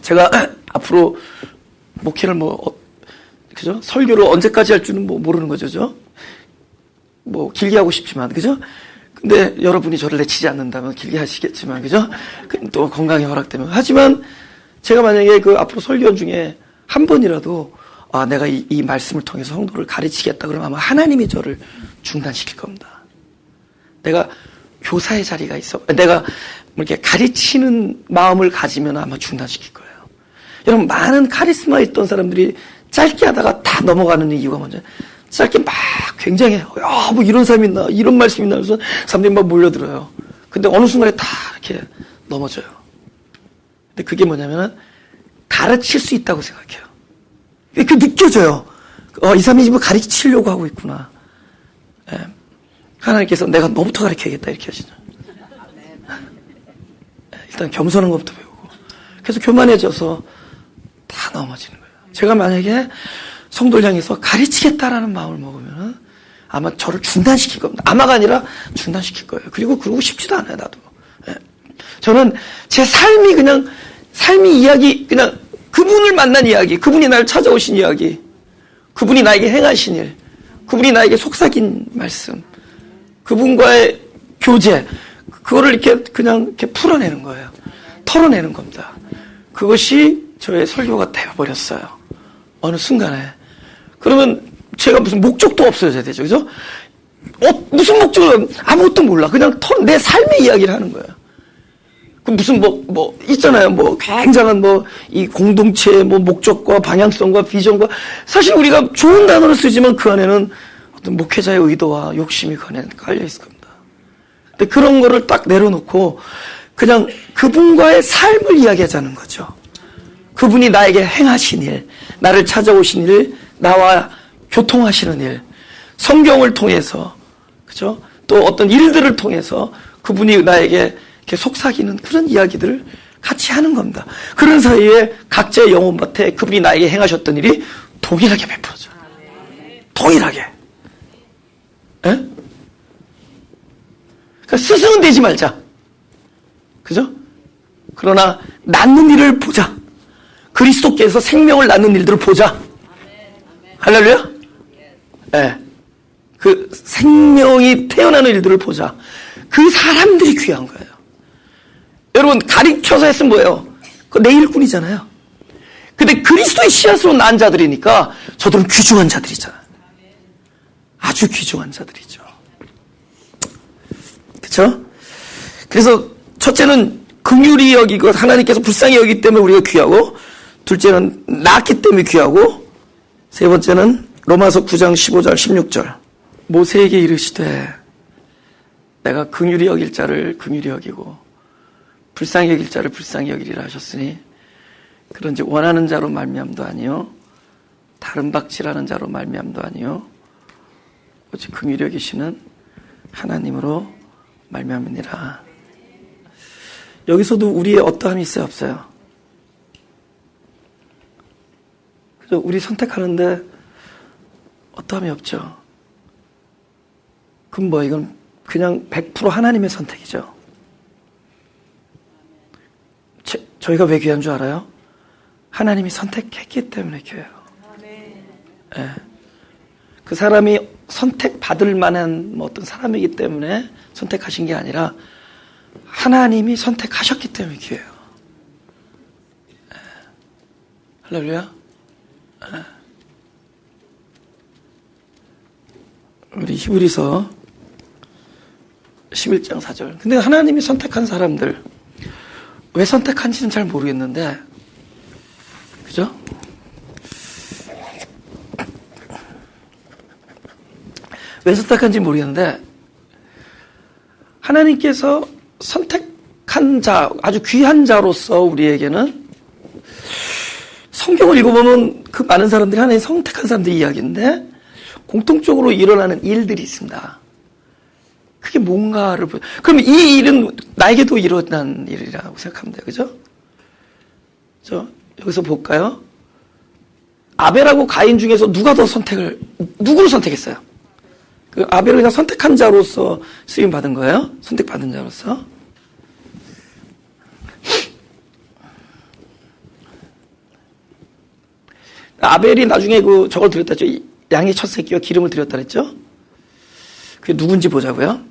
제가 앞으로 목회를 그죠? 설교를 언제까지 할 줄은 모르는 거죠. 길게 하고 싶지만, 그죠? 근데 여러분이 저를 내치지 않는다면 길게 하시겠지만, 그죠? 또 건강이 허락되면. 하지만 제가 만약에 앞으로 설교 중에 한 번이라도 내가 이 말씀을 통해서 성도를 가르치겠다 그러면 아마 하나님이 저를 중단시킬 겁니다. 내가 교사의 자리가 있어. 내가 이렇게 가르치는 마음을 가지면 아마 중단시킬 거예요. 여러분, 많은 카리스마 있던 사람들이 짧게 하다가 다 넘어가는 이유가 뭔지, 짧게 막 굉장히, 뭐 이런 사람이 있나, 이런 말씀이 있나, 그래서 사람들이 막 몰려들어요. 근데 어느 순간에 다 이렇게 넘어져요. 근데 그게 뭐냐면은, 가르칠 수 있다고 생각해요. 그게 느껴져요. 이 사람이 지금 가르치려고 하고 있구나. 예. 하나님께서 내가 너부터 가르쳐야겠다, 이렇게 하시죠. 일단 겸손한 것부터 배우고. 그래서 교만해져서 다 넘어지는 거예요. 제가 만약에 성도를 향해서 가르치겠다라는 마음을 먹으면 아마 저를 중단시킬 겁니다. 아마가 아니라 중단시킬 거예요. 그리고 그러고 싶지도 않아요, 나도. 예. 저는 제 삶이 이야기, 그냥 그분을 만난 이야기, 그분이 나를 찾아오신 이야기, 그분이 나에게 행하신 일, 그분이 나에게 속삭인 말씀, 그분과의 교제, 그거를 이렇게 풀어내는 거예요. 털어내는 겁니다. 그것이 저의 설교가 되어버렸어요. 어느 순간에. 그러면 제가 무슨 목적도 없어져야 되죠. 그죠? 무슨 목적은 아무것도 몰라. 그냥 내 삶의 이야기를 하는 거예요. 그 무슨 있잖아요. 굉장한 이 공동체의 목적과 방향성과 비전과, 사실 우리가 좋은 단어를 쓰지만 그 안에는 어떤 목회자의 의도와 욕심이 그 안에 깔려 있을 겁니다. 근데 그런 거를 딱 내려놓고 그냥 그분과의 삶을 이야기하자는 거죠. 그분이 나에게 행하신 일, 나를 찾아오신 일, 나와 교통하시는 일, 성경을 통해서, 그죠? 또 어떤 일들을 통해서 그분이 나에게 이렇게 속삭이는 그런 이야기들을 같이 하는 겁니다. 그런 사이에 각자의 영혼밭에 그분이 나에게 행하셨던 일이 동일하게 베풀어져요. 동일하게. 예? 그러니까 스승은 되지 말자. 그죠? 그러나 낳는 일을 보자. 그리스도께서 생명을 낳는 일들을 보자. 할렐루야? 예. 그 생명이 태어나는 일들을 보자. 그 사람들이 귀한 거예요. 여러분, 가르쳐서 했으면 뭐예요? 그 내 일꾼이잖아요. 근데 그리스도의 씨앗으로 난 자들이니까 저들은 귀중한 자들이잖아요. 아주 귀중한 자들이죠. 그렇죠? 그래서 첫째는 긍휼히 여기고 하나님께서 불쌍히 여기기 때문에 우리가 귀하고, 둘째는 낳았기 때문에 귀하고, 세 번째는 로마서 9장 15절 16절 모세에게 이르시되 내가 긍휼히 여길 자를 긍휼히 여기고 불쌍히 여길 자를 불쌍히 여기리라 하셨으니 그런즉 원하는 자로 말미암도 아니요 다른 박질하는 자로 말미암도 아니요 오직 긍휼히 여기시는 하나님으로 말미암으니라. 여기서도 우리의 어떠함이 있어요, 없어요? 그죠? 우리 선택하는데 어떠함이 없죠. 그럼 이건 그냥 100% 하나님의 선택이죠. 저희가 왜 귀한 줄 알아요? 하나님이 선택했기 때문에 귀해요. 네. 그 사람이 선택받을 만한 어떤 사람이기 때문에 선택하신 게 아니라 하나님이 선택하셨기 때문에 귀해요. 네. 할렐루야. 네. 우리 히브리서 11장 4절. 근데 하나님이 선택한 사람들 왜 선택한지는 잘 모르겠는데, 그죠? 왜 선택한지 모르겠는데, 하나님께서 선택한 자, 아주 귀한 자로서 우리에게는 성경을 읽어보면 그 많은 사람들이 하나님 선택한 사람들의 이야기인데, 공통적으로 일어나는 일들이 있습니다. 그게 뭔가를 그럼 이 일은 나에게도 일어난 일이라고 생각하면 돼요. 그죠? 여기서 볼까요? 아벨하고 가인 중에서 누구를 선택했어요? 그 아벨을 그냥 선택한 자로서 쓰임 받은 거예요? 선택받은 자로서. 아벨이 나중에 저걸 드렸다 했죠. 양의 첫 새끼와 기름을 드렸다 했죠. 그게 누군지 보자고요.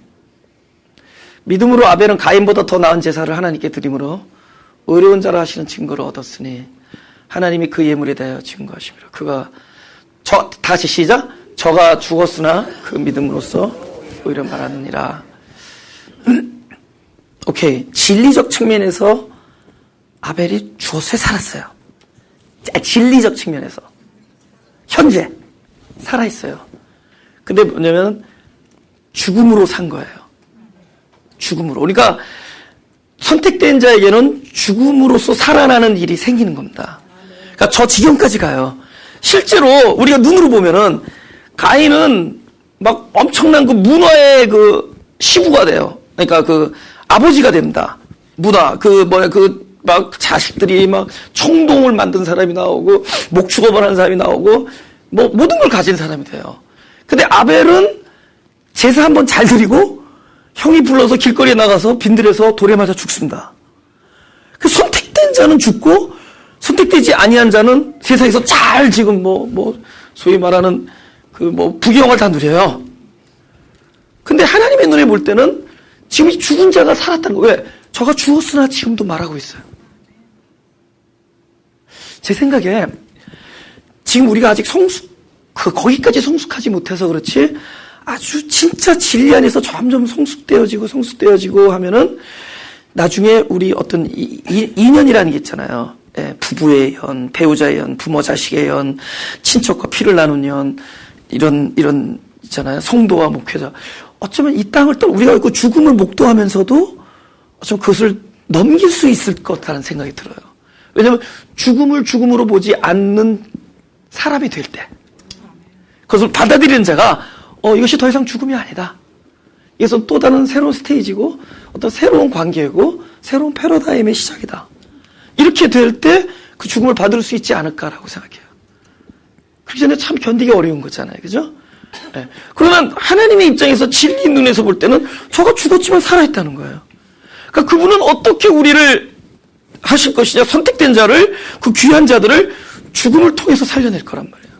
믿음으로 아벨은 가인보다 더 나은 제사를 하나님께 드림으로 의로운 자라 하시는 증거를 얻었으니 하나님이 그 예물에 대하여 증거하시미라. 다시 시작. 저가 죽었으나 그 믿음으로써 오히려 말하느니라. 오케이. 진리적 측면에서 아벨이 죽어서 살았어요. 진리적 측면에서. 현재 살아있어요. 근데 뭐냐면 죽음으로 산 거예요. 죽음으로. 그러니까 선택된 자에게는 죽음으로써 살아나는 일이 생기는 겁니다. 그러니까 저 지경까지 가요. 실제로 우리가 눈으로 보면은 가인은 막 엄청난 그 문화의 그 시부가 돼요. 그러니까 그 아버지가 됩니다. 문화 막 자식들이 막 총동을 만든 사람이 나오고 목축업을 하는 사람이 나오고 뭐 모든 걸 가진 사람이 돼요. 근데 아벨은 제사 한번 잘 드리고 형이 불러서 길거리에 나가서 빈들에서 돌에 맞아 죽습니다. 그 선택된 자는 죽고 선택되지 아니한 자는 세상에서 잘 지금 소위 말하는 부귀영화를 다 누려요. 근데 하나님의 눈에 볼 때는 지금 죽은 자가 살았다는 거예요. 왜? 저가 죽었으나 지금도 말하고 있어요. 제 생각에 지금 우리가 아직 거기까지 성숙하지 못해서 그렇지 아주 진짜 진리 안에서 점점 성숙되어지고 하면은 나중에 우리 어떤 인연이라는 게 있잖아요. 예, 부부의 연, 배우자의 연, 부모 자식의 연, 친척과 피를 나눈 연, 이런 있잖아요. 성도와 목회자. 어쩌면 이 땅을 우리가 그 죽음을 목도하면서도 어쩌면 그것을 넘길 수 있을 것 같다는 생각이 들어요. 왜냐하면 죽음을 죽음으로 보지 않는 사람이 될 때, 그것을 받아들이는 자가 이것이 더 이상 죽음이 아니다. 이것은 또 다른 새로운 스테이지고 어떤 새로운 관계고 새로운 패러다임의 시작이다. 이렇게 될 때 그 죽음을 받을 수 있지 않을까라고 생각해요. 그렇기 전에 참 견디기 어려운 거잖아요. 그죠? 네. 그러나 하나님의 입장에서 진리 눈에서 볼 때는 저가 죽었지만 살아있다는 거예요. 그러니까 그분은 어떻게 우리를 하실 것이냐, 선택된 자를, 그 귀한 자들을 죽음을 통해서 살려낼 거란 말이에요.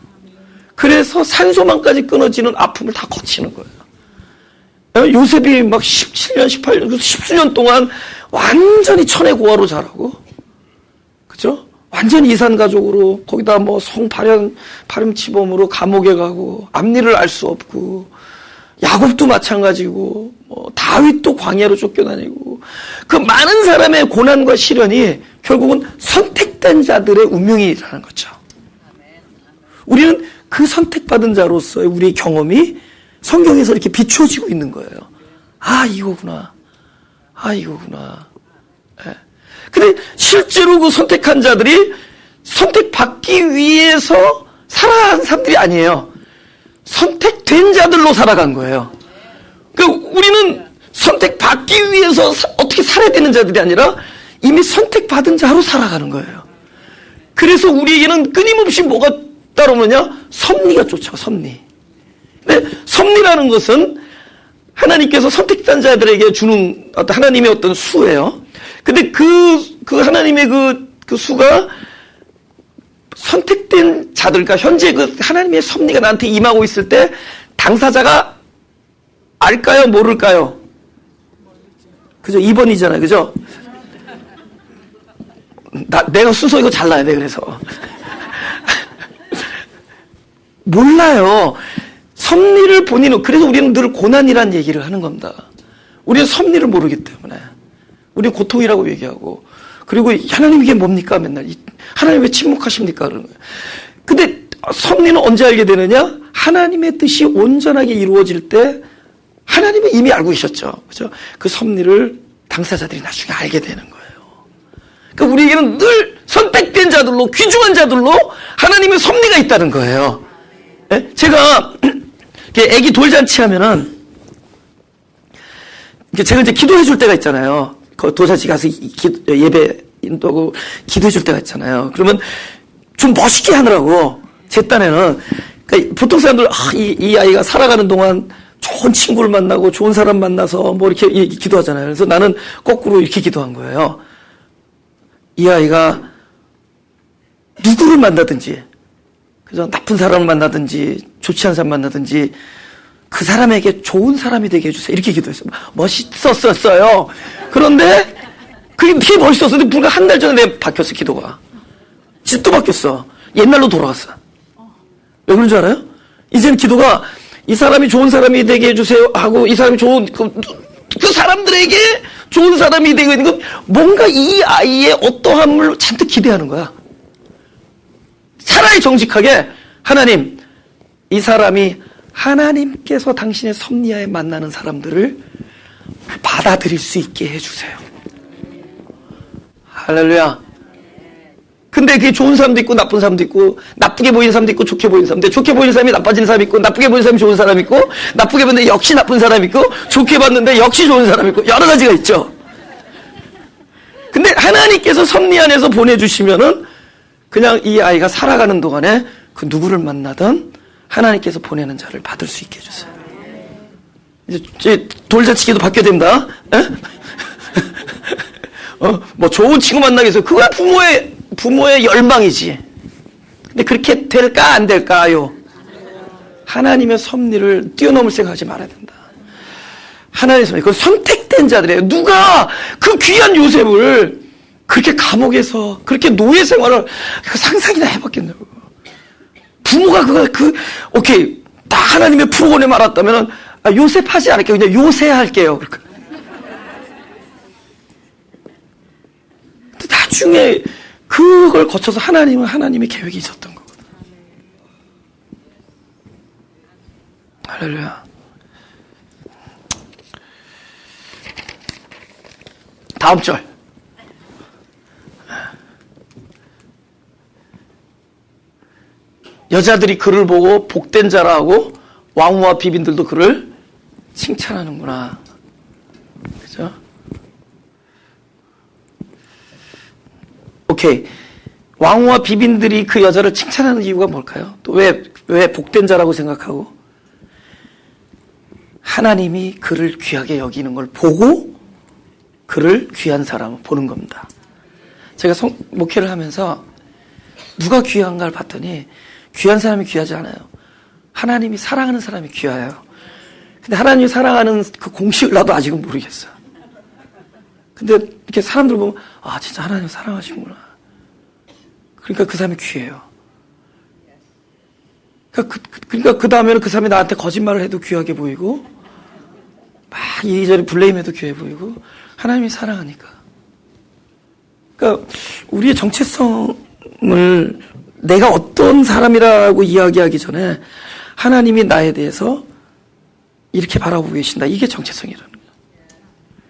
그래서 산소망까지 끊어지는 아픔을 다 거치는 거예요. 요셉이 막 17년, 18년, 10수년 동안 완전히 천의 고아로 자라고, 그죠? 완전히 이산가족으로, 거기다 파렴치범으로 감옥에 가고, 앞일을 알 수 없고, 야곱도 마찬가지고, 다윗도 광야로 쫓겨다니고, 그 많은 사람의 고난과 시련이 결국은 선택된 자들의 운명이라는 거죠. 우리는 그 선택받은 자로서의 우리의 경험이 성경에서 이렇게 비추어지고 있는 거예요. 이거구나. 네. 근데 실제로 그 선택한 자들이 선택받기 위해서 살아간 사람들이 아니에요. 선택된 자들로 살아간 거예요. 그러니까 우리는 선택받기 위해서 어떻게 살아야 되는 자들이 아니라 이미 선택받은 자로 살아가는 거예요. 그래서 우리에게는 끊임없이 뭐가 따라오느냐? 섭리가 쫓아와, 섭리. 근데 섭리라는 것은 하나님께서 선택한 자들에게 주는 어떤 하나님의 어떤 수예요. 근데 그 하나님의 그 수가 선택된 자들과 현재 그 하나님의 섭리가 나한테 임하고 있을 때 당사자가 알까요? 모를까요? 그죠? 2번이잖아요. 그죠? 내가 순서 이거 잘라야 돼, 그래서. 몰라요. 섭리를 본인은, 그래서 우리는 늘 고난이란 얘기를 하는 겁니다. 우리는 섭리를 모르기 때문에. 우리는 고통이라고 얘기하고. 그리고 하나님 이게 뭡니까? 맨날. 하나님 왜 침묵하십니까? 그러는 거예요. 근데 섭리는 언제 알게 되느냐? 하나님의 뜻이 온전하게 이루어질 때 하나님은 이미 알고 계셨죠. 그죠? 그 섭리를 당사자들이 나중에 알게 되는 거예요. 그러니까 우리에게는 늘 선택된 자들로, 귀중한 자들로 하나님의 섭리가 있다는 거예요. 예? 제가 애기 돌잔치 하면은 제가 이제 기도해 줄 때가 있잖아요. 그 돌잔치 가서 예배 인도하고 기도해 줄 때가 있잖아요. 그러면 좀 멋있게 하느라고 제 딴에는 그러니까 보통 사람들 이 아이가 살아가는 동안 좋은 친구를 만나고 좋은 사람 만나서 뭐 이렇게 기도하잖아요. 그래서 나는 거꾸로 이렇게 기도한 거예요. 이 아이가 누구를 만나든지, 그죠? 나쁜 사람을 만나든지, 좋지 않은 사람 만나든지, 그 사람에게 좋은 사람이 되게 해주세요. 이렇게 기도했어요. 멋있었어요. 그런데, 그게 되게 멋있었는데, 불과 한 달 전에 바뀌었어, 기도가. 진짜 또 바뀌었어. 옛날로 돌아갔어. 왜 그런 줄 알아요? 이제는 기도가, 이 사람이 좋은 사람이 되게 해주세요 하고, 이 사람이 좋은, 그 사람들에게 좋은 사람이 되고 있는 건 뭔가 이 아이의 어떠함을 잔뜩 기대하는 거야. 차라리 정직하게 하나님, 이 사람이 하나님께서 당신의 섭리하에 만나는 사람들을 받아들일 수 있게 해주세요. 할렐루야. 근데 그게 좋은 사람도 있고 나쁜 사람도 있고 나쁘게 보이는 사람도 있고 좋게 보이는 사람도 있고 좋게 보이는 사람이 나빠지는 사람이 있고 나쁘게 보이는 사람이 좋은 사람이 있고 나쁘게 봤는데 역시 나쁜 사람이 있고 좋게 봤는데 역시 좋은 사람이 있고 여러 가지가 있죠. 근데 하나님께서 섭리 안에서 보내주시면은 그냥 이 아이가 살아가는 동안에 그 누구를 만나든 하나님께서 보내는 자를 받을 수 있게 해주세요. 이제 돌잔치기도 바뀌어야 됩니다. 뭐 좋은 친구 만나기 위해서 그건 부모의 열망이지. 근데 그렇게 될까 안 될까요? 하나님의 섭리를 뛰어넘을 생각하지 말아야 된다. 하나님의 섭리, 그건 선택된 자들이에요. 누가 그 귀한 요셉을 그렇게 감옥에서 그렇게 노예 생활을 상상이나 해봤겠냐고. 부모가 오케이 다 하나님의 프로그램에 알았다면은 요셉 하지 않을게요. 그냥 요새 할게요. 그러니까. 근데 나중에 그걸 거쳐서 하나님은 하나님의 계획이 있었던 거거든. 할렐루야. 다음 절. 여자들이 그를 보고 복된 자라고 왕후와 비빈들도 그를 칭찬하는구나. 그죠? 오케이. 왕후와 비빈들이 그 여자를 칭찬하는 이유가 뭘까요? 또 왜 복된 자라고 생각하고? 하나님이 그를 귀하게 여기는 걸 보고 그를 귀한 사람을 보는 겁니다. 제가 목회를 하면서 누가 귀한가를 봤더니 귀한 사람이 귀하지 않아요. 하나님이 사랑하는 사람이 귀해요. 근데 하나님이 사랑하는 그 공식을 나도 아직은 모르겠어. 근데 이렇게 사람들 보면 진짜 하나님 사랑하시구나. 그러니까 그 사람이 귀해요. 그러니까 그 다음에는 그 사람이 나한테 거짓말을 해도 귀하게 보이고 막 이리저리 블레임해도 귀해 보이고 하나님이 사랑하니까. 그러니까 우리의 정체성을 내가 어떤 사람이라고 이야기하기 전에 하나님이 나에 대해서 이렇게 바라보고 계신다. 이게 정체성이라는 거예요.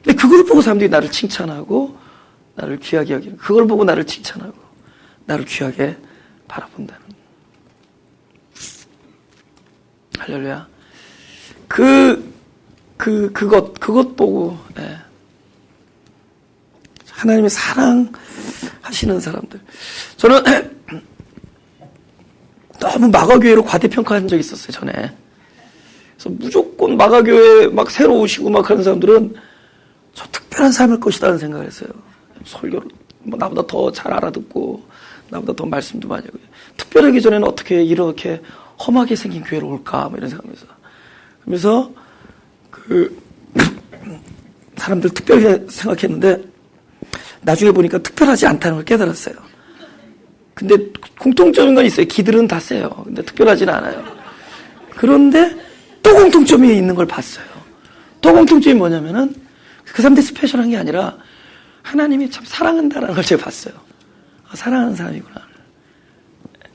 근데 그걸 보고 사람들이 나를 칭찬하고 나를 귀하게 여기는, 그걸 보고 나를 칭찬하고 나를 귀하게 바라본다는 거예요. 할렐루야. 그 그것 보고, 예. 하나님의 사랑하시는 사람들. 저는 너무 마가교회로 과대평가한 적이 있었어요, 전에. 그래서 무조건 마가교회 막 새로 오시고 막 그런 사람들은 저 특별한 삶을 것이다는 생각을 했어요. 설교를 뭐 나보다 더 잘 알아듣고, 나보다 더 말씀도 많이 하고. 특별하기 전에는 어떻게 이렇게 험하게 생긴 교회로 올까, 뭐 이런 생각하면서. 그러면서 사람들 특별하게 생각했는데, 나중에 보니까 특별하지 않다는 걸 깨달았어요. 근데 공통점인 건 있어요. 기들은 다 세요. 근데 특별하지는 않아요. 그런데 또 공통점이 있는 걸 봤어요. 또 공통점이 뭐냐면은 그 사람들이 스페셜한 게 아니라 하나님이 참 사랑한다라는 걸 제가 봤어요. 아, 사랑하는 사람이구나.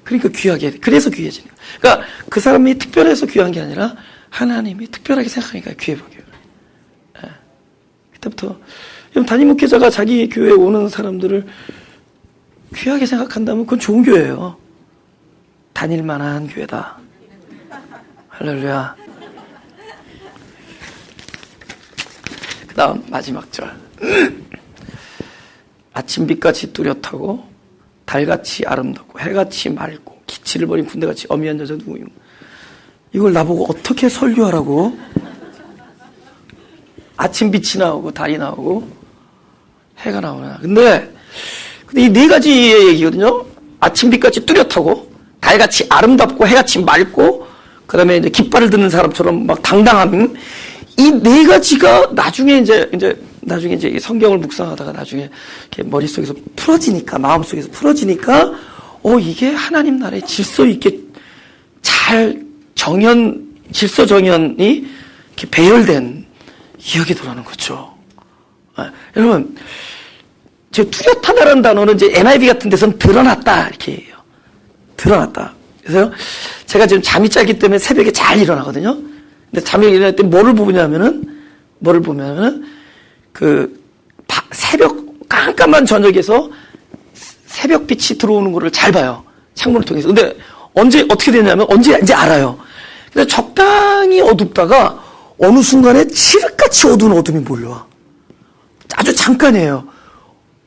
그러니까 귀하게, 그래서 귀해지는 거예요. 그러니까 그 사람이 특별해서 귀한 게 아니라 하나님이 특별하게 생각하니까 귀해 보여요. 예. 그때부터 담임 목회자가 자기 교회에 오는 사람들을 귀하게 생각한다면 그건 좋은 교회예요. 다닐 만한 교회다. 할렐루야. 그 다음 마지막 절. 아침빛같이 뚜렷하고 달같이 아름답고 해같이 맑고 기치를 버린 군대같이 어미한 여자 누구임. 이걸 나보고 어떻게 설교하라고. 아침빛이 나오고 달이 나오고 해가 나오나. 근데 이 네 가지의 얘기거든요. 아침빛같이 뚜렷하고 달같이 아름답고 해같이 맑고 그다음에 이제 깃발을 드는 사람처럼 막 당당함. 이 네 가지가 나중에 이제 이 성경을 묵상하다가 나중에 이렇게 머릿속에서 풀어지니까, 마음속에서 풀어지니까 이게 하나님 나라의 질서 있게 잘 질서 정연이 이렇게 배열된 이야기 들어가는 거죠. 여러분, 제 뚜렷하다라는 단어는 이제 NIV 같은 데서는 드러났다 이렇게 해요. 드러났다. 그래서 제가 지금 잠이 짧기 때문에 새벽에 잘 일어나거든요. 근데 잠이 일어날 때 뭐를 보냐면은 새벽 깜깜한 저녁에서 새벽빛이 들어오는 거를 잘 봐요. 창문을 통해서. 근데 어떻게 되냐면 이제 알아요. 근데 적당히 어둡다가 어느 순간에 칠흑같이 어두운 어둠이 몰려와. 아주 잠깐이에요.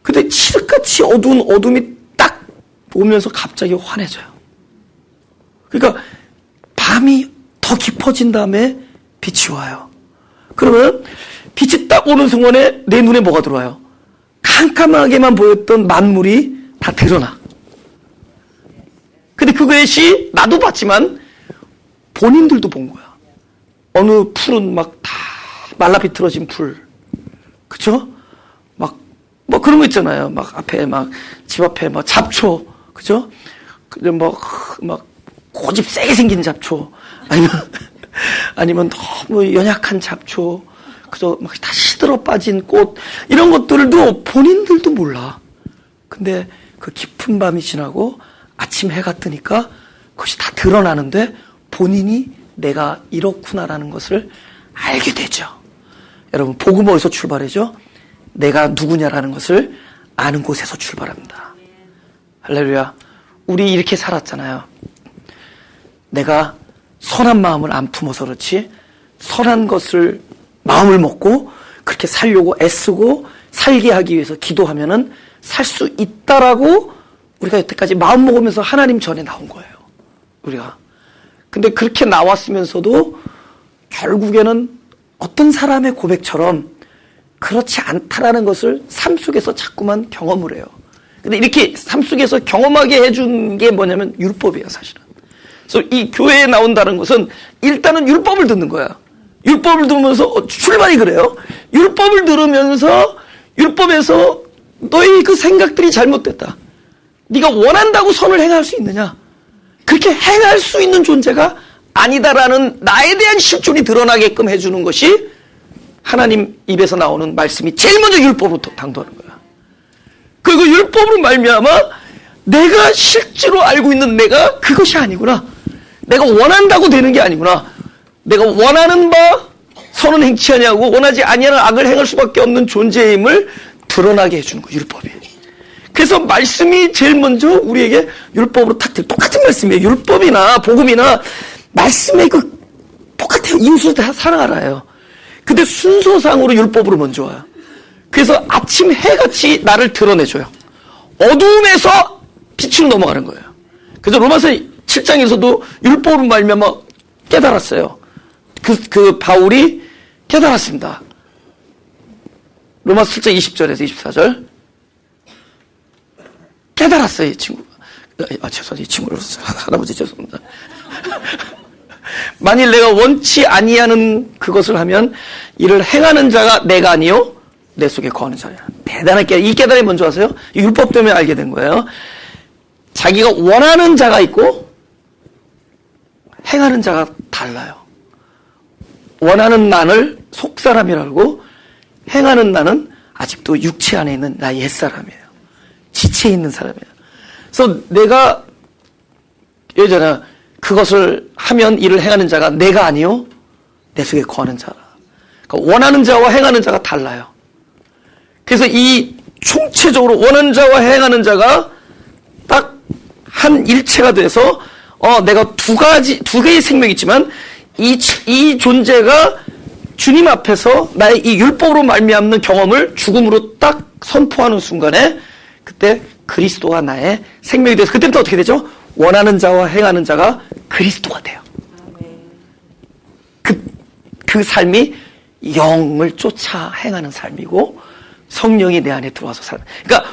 근데 칠흑같이 어두운 어둠이 딱 오면서 갑자기 환해져요. 그러니까 밤이 더 깊어진 다음에 빛이 와요. 그러면 빛이 딱 오는 순간에 내 눈에 뭐가 들어와요? 캄캄하게만 보였던 만물이 다 드러나. 근데 그것이 나도 봤지만 본인들도 본 거야. 어느 풀은 막 다 말라 비틀어진 풀. 그쵸? 뭐 그런 거 있잖아요. 막 앞에 집 앞에 잡초. 그죠? 근데 막 고집 세게 생긴 잡초. 아니면 너무 연약한 잡초. 그죠? 막 다 시들어 빠진 꽃. 이런 것들도 본인들도 몰라. 근데 그 깊은 밤이 지나고 아침 해가 뜨니까 그것이 다 드러나는데 본인이 내가 이렇구나라는 것을 알게 되죠. 여러분, 복음 어디서 출발하죠? 내가 누구냐라는 것을 아는 곳에서 출발합니다. 할렐루야. 우리 이렇게 살았잖아요. 내가 선한 마음을 안 품어서 그렇지, 선한 것을 마음을 먹고 그렇게 살려고 애쓰고 살게 하기 위해서 기도하면은 살 수 있다라고 우리가 여태까지 마음 먹으면서 하나님 전에 나온 거예요. 우리가. 근데 그렇게 나왔으면서도 결국에는 어떤 사람의 고백처럼 그렇지 않다라는 것을 삶 속에서 자꾸만 경험을 해요. 근데 이렇게 삶 속에서 경험하게 해준 게 뭐냐면 율법이에요, 사실은. 그래서 이 교회에 나온다는 것은 일단은 율법을 듣는 거야. 율법을 들으면서 출발이 그래요. 율법을 들으면서 율법에서 너의 그 생각들이 잘못됐다. 네가 원한다고 선을 행할 수 있느냐? 그렇게 행할 수 있는 존재가 아니다라는 나에 대한 실존이 드러나게끔 해주는 것이 하나님 입에서 나오는 말씀이 제일 먼저 율법으로 당도하는 거야. 그리고 율법으로 말미암아 내가 실제로 알고 있는 내가 그것이 아니구나. 내가 원한다고 되는 게 아니구나. 내가 원하는 바 선은 행치 아니하고 원하지 아니하는 악을 행할 수밖에 없는 존재임을 드러나게 해주는 거예요, 율법이. 그래서 말씀이 제일 먼저 우리에게 율법으로 똑같은 말씀이에요. 율법이나 복음이나 말씀의 똑같아요. 이웃을 다 사랑하라예요. 근데 순서상으로 율법으로 먼저 와요. 그래서 아침 해같이 나를 드러내줘요. 어두움에서 빛으로 넘어가는 거예요. 그래서 로마서 7장에서도 율법으로 말미암아 깨달았어요. 그 바울이 깨달았습니다. 로마서 7장 20절에서 24절. 깨달았어요, 이 친구가. 죄송합니다. 이 친구를 할아버지 죄송합니다. 만일 내가 원치 아니하는 그것을 하면 이를 행하는 자가 내가 아니요 내 속에 거하는 자야. 대단하게 이 깨달음이 먼저 하세요. 율법 때문에 알게 된 거예요. 자기가 원하는 자가 있고 행하는 자가 달라요. 원하는 나를 속사람이라고, 행하는 나는 아직도 육체 안에 있는 나 옛사람이에요. 지체에 있는 사람이에요. 그래서 내가 예전에 그것을 하면 이를 행하는 자가 내가 아니요 내 속에 거하는 자라. 그러니까 원하는 자와 행하는 자가 달라요. 그래서 이 총체적으로 원하는 자와 행하는 자가 딱 한 일체가 돼서 내가 두 개의 생명이 있지만 이 존재가 주님 앞에서 나의 이 율법으로 말미암는 경험을 죽음으로 딱 선포하는 순간에 그때 그리스도가 나의 생명이 돼서 그때부터 어떻게 되죠? 원하는 자와 행하는 자가 그리스도가 돼요. 그 삶이 영을 쫓아 행하는 삶이고 성령이 내 안에 들어와서 사는. 그러니까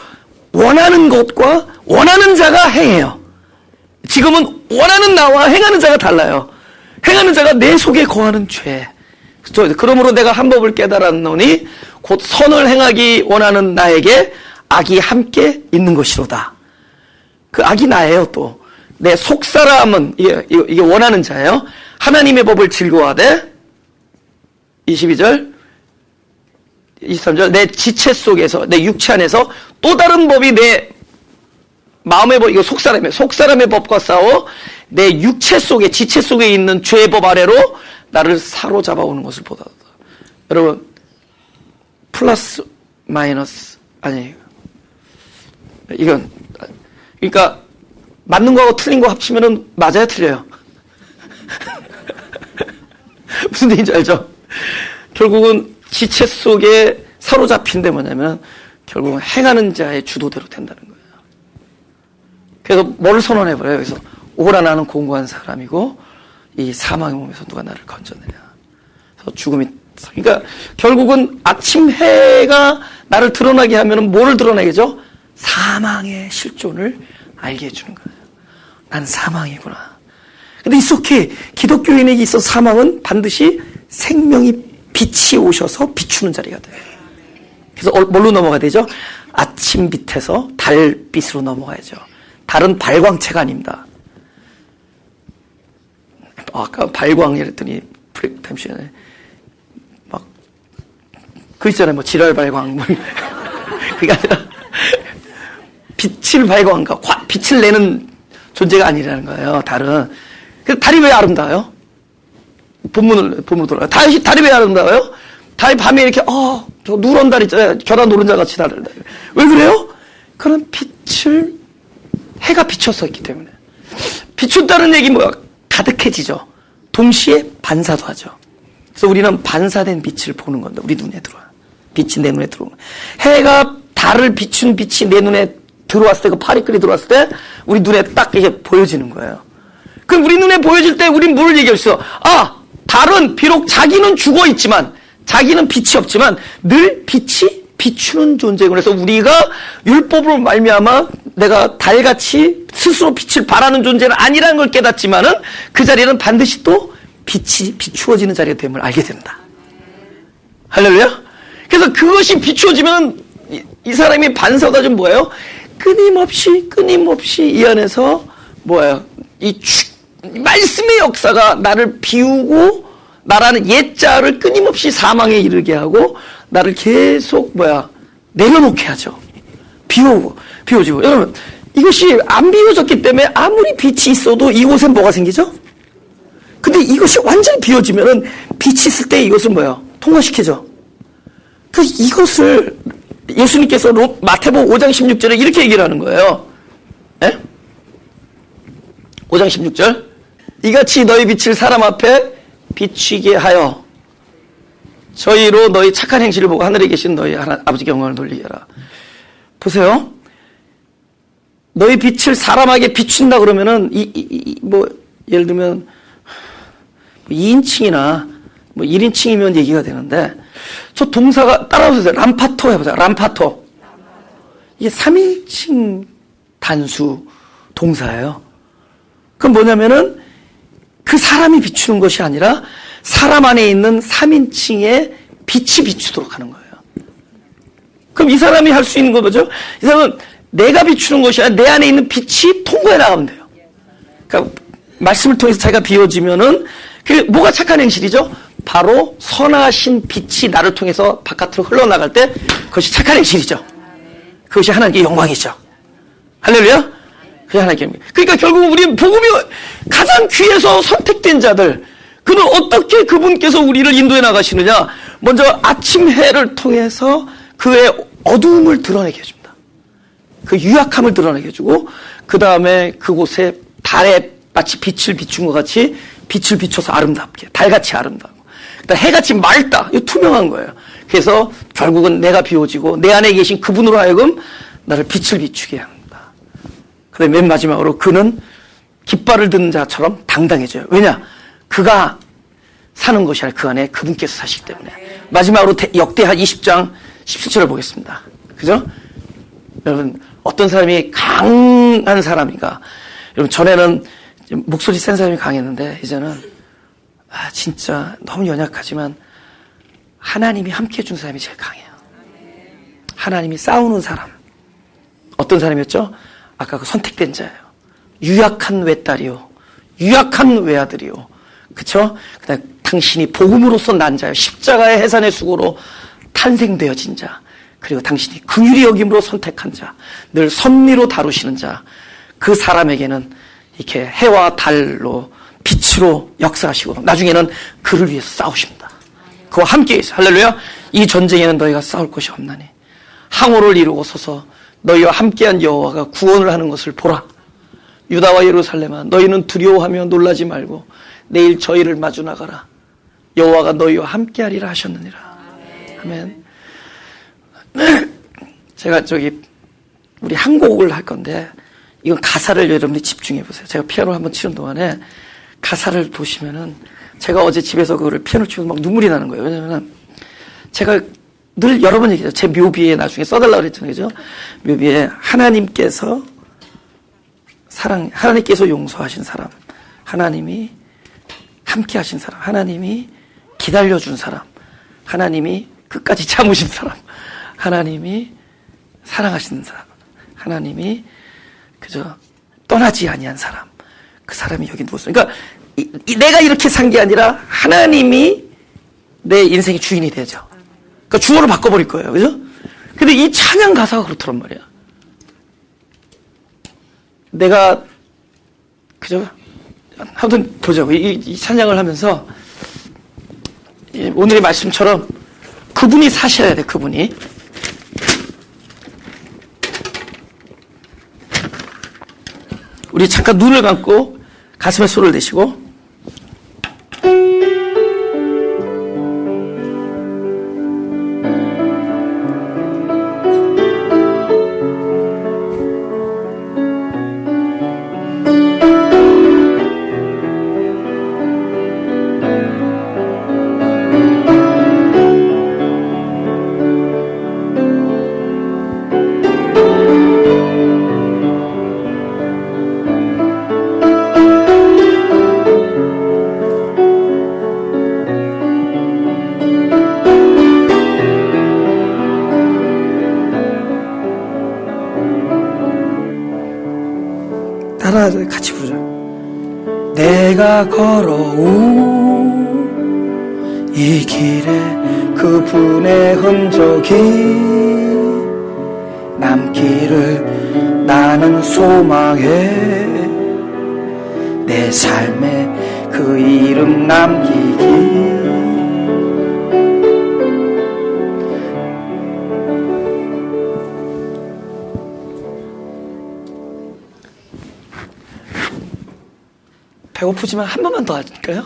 원하는 것과 원하는 자가 행해요. 지금은 원하는 나와 행하는 자가 달라요. 행하는 자가 내 속에 거하는 죄. 그러므로 내가 한 법을 깨달았노니 곧 선을 행하기 원하는 나에게 악이 함께 있는 것이로다. 그 악이 나예요. 또 내 속사람은 이게 원하는 자예요. 하나님의 법을 즐거워하되 22절 23절 내 지체 속에서 내 육체 안에서 또 다른 법이 내 마음의 법, 이거 속사람의 법과 싸워 내 육체 속에 지체 속에 있는 죄의 법 아래로 나를 사로잡아 오는 것을 보다. 여러분 플러스 마이너스 아니 이건 그러니까 맞는 거하고 틀린 거 합치면은 맞아야 틀려요. 무슨 얘기인지 알죠? 결국은 지체 속에 사로잡힌 데 뭐냐면 결국은 행하는 자의 주도대로 된다는 거예요. 그래서 뭘 선언해버려요? 그래서 오라 나는 공고한 사람이고 이 사망의 몸에서 누가 나를 건져내냐. 그래서 죽음이 그러니까 결국은 아침 해가 나를 드러나게 하면은 뭐를 드러내겠죠? 사망의 실존을 알게 해주는 거예요. 난 사망이구나. 근데 이렇게 기독교인에게 있어서 사망은 반드시 생명이 빛이 오셔서 비추는 자리가 돼요. 그래서 뭘로 넘어가야 되죠? 아침 빛에서 달빛으로 넘어가야죠. 달은 발광체가 아닙니다. 아까 발광이랬더니 브레이크 타임 시간에 막 그 있잖아요. 뭐 지랄 발광 그게 아니라 빛을 발광과 빛을 내는 존재가 아니라는 거예요. 달은. 그래서 달이 왜 아름다워요? 본문으로 돌아가요. 달이 왜 아름다워요? 달이 밤에 이렇게 저 누런 달 있잖아요. 겨라 노른자 같이 달을. 왜 그래요? 그런 빛을 해가 비춰서 있기 때문에. 비춘다는 얘기 뭐야? 가득해지죠. 동시에 반사도 하죠. 그래서 우리는 반사된 빛을 보는 건데 우리 눈에 들어와요. 빛이 내 눈에 들어오는 거예요. 해가 달을 비춘 빛이 내 눈에 들어왔을 때, 그 파리끌이 들어왔을 때 우리 눈에 딱 이게 보여지는 거예요. 그럼 우리 눈에 보여질 때 우리는 뭘 얘기할 수 있어? 달은 비록 자기는 죽어 있지만, 자기는 빛이 없지만 늘 빛이 비추는 존재고, 그래서 우리가 율법으로 말미암아 내가 달같이 스스로 빛을 발하는 존재는 아니라는 걸 깨닫지만은 그 자리는 반드시 또 빛이 비추어지는 자리가 됨을 알게 된다. 할렐루야? 그래서 그것이 비추어지면 이 사람이 반사가 좀 뭐예요? 끊임없이 이 안에서 뭐예요? 이 말씀의 역사가 나를 비우고 나라는 옛자를 끊임없이 사망에 이르게 하고 나를 계속 내려놓게 하죠. 비워지고. 여러분, 이것이 안 비워졌기 때문에 아무리 빛이 있어도 이곳에 뭐가 생기죠? 근데 이것이 완전히 비워지면은 빛이 있을 때 이것을 통과시키죠. 그 이것을 예수님께서 마태복음 5장 16절에 이렇게 얘기를 하는 거예요. 예? 5장 16절. 이같이 너희 빛을 사람 앞에 비추게 하여 저희로 너희 착한 행실을 보고 하늘에 계신 너희 아버지께 영광을 돌리게 하라. 보세요. 너희 빛을 사람에게 비춘다 그러면은 뭐 예를 들면 2인칭이나 뭐 1인칭이면 얘기가 되는데, 저 동사가 따라오세요. 람파토 해보세요. 람파토. 이게 3인칭 단수 동사예요. 그럼 뭐냐면은 그 사람이 비추는 것이 아니라 사람 안에 있는 3인칭의 빛이 비추도록 하는 거예요. 그럼 이 사람이 할 수 있는 거 뭐죠? 이 사람은 내가 비추는 것이 아니라 내 안에 있는 빛이 통과해 나가면 돼요. 그러니까 말씀을 통해서 자기가 비워지면은 그게 뭐가 착한 행실이죠? 바로 선하신 빛이 나를 통해서 바깥으로 흘러나갈 때 그것이 착한 행실이죠. 그것이 하나님께 영광이죠. 할렐루야? 그게 하나님께 영광. 그러니까 결국 우리는 복음이 가장 귀해서 선택된 자들, 그는 어떻게 그분께서 우리를 인도해 나가시느냐? 먼저 아침 해를 통해서 그의 어두움을 드러내게 해줍니다. 그 유약함을 드러내게 해주고, 그 다음에 그곳에 달에 마치 빛을 비춘 것 같이 빛을 비춰서 아름답게, 달같이 아름다워. 그다음 해같이 맑다. 이거 투명한 거예요. 그래서 결국은 내가 비워지고 내 안에 계신 그분으로 하여금 나를 빛을 비추게 합니다. 그다음에 맨 마지막으로 그는 깃발을 든 자처럼 당당해져요. 왜냐? 그가 사는 것이 아니라 그 안에 그분께서 사시기 때문에. 마지막으로 역대하 20장 17절을 보겠습니다. 그죠? 여러분, 어떤 사람이 강한 사람인가? 여러분, 전에는 목소리 센 사람이 강했는데 이제는 진짜 너무 연약하지만 하나님이 함께 해준 사람이 제일 강해요. 하나님이 싸우는 사람. 어떤 사람이었죠? 아까 그 선택된 자예요. 유약한 외딸이요, 유약한 외아들이요, 그쵸? 그다음에 당신이 복음으로서 난 자요, 십자가의 해산의 수고로 탄생되어진 자, 그리고 당신이 긍휼히 여김으로 선택한 자, 늘 섭리로 다루시는 자, 그 사람에게는 이렇게 해와 달로 빛으로 역사하시고 나중에는 그를 위해서 싸우십니다. 그와 함께 있어. 할렐루야. 이 전쟁에는 너희가 싸울 것이 없나니 항우를 이루고 서서 너희와 함께한 여호와가 구원을 하는 것을 보라. 유다와 예루살렘아, 너희는 두려워하며 놀라지 말고 내일 저희를 마주 나가라. 여호와가 너희와 함께하리라 하셨느니라. 아멘. 제가 우리 한 곡을 할 건데 이건 가사를 여러분이 집중해 보세요. 제가 피아노를 한번 치는 동안에 가사를 보시면은, 제가 어제 집에서 그거를 피아노 치면서 막 눈물이 나는 거예요. 왜냐면은 제가 늘 여러 번 얘기해요. 제 묘비에 나중에 써달라고 그랬잖아요. 그죠? 묘비에 하나님께서 하나님께서 용서하신 사람, 하나님이 함께 하신 사람, 하나님이 기다려준 사람, 하나님이 끝까지 참으신 사람, 하나님이 사랑하시는 사람, 하나님이 그저 떠나지 아니한 사람, 그 사람이 여기 누웠어요. 그러니까 내가 이렇게 산 게 아니라 하나님이 내 인생의 주인이 되죠. 그러니까 주어를 바꿔버릴 거예요. 그죠? 근데 이 찬양 가사가 그렇더란 말이야. 내가 그죠? 아무튼 보자고. 이 찬양을 하면서 오늘의 말씀처럼 그분이 사셔야 돼. 그분이. 우리 잠깐 눈을 감고 가슴에 손을 대시고, 따라 같이 부르자. 내가 걸어온 이 길에 그분의 흔적이 남기를 나는 소망해. 내 삶에 그 이름 남기기. 배고프지만 한 번만 더 할까요?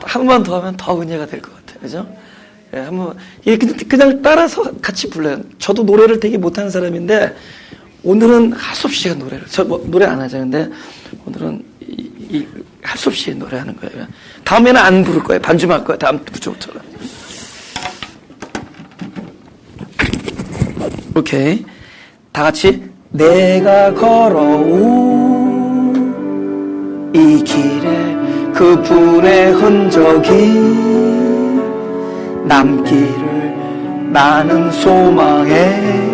한 번만 더 하면 더 은혜가 될 것 같아요. 그죠? 예, 한번 예, 그냥 따라서 같이 불러요. 저도 노래를 되게 못하는 사람인데 오늘은 할 수 없이 제가 노래를 저 뭐, 노래 안 하죠. 근데 오늘은 할 수 없이 노래하는 거예요. 다음에는 안 부를 거예요. 반주만 할 거예요. 다음 주부터는. 오케이. 다 같이 내가 걸어온 이 길에 그분의 흔적이 남기를 나는 소망해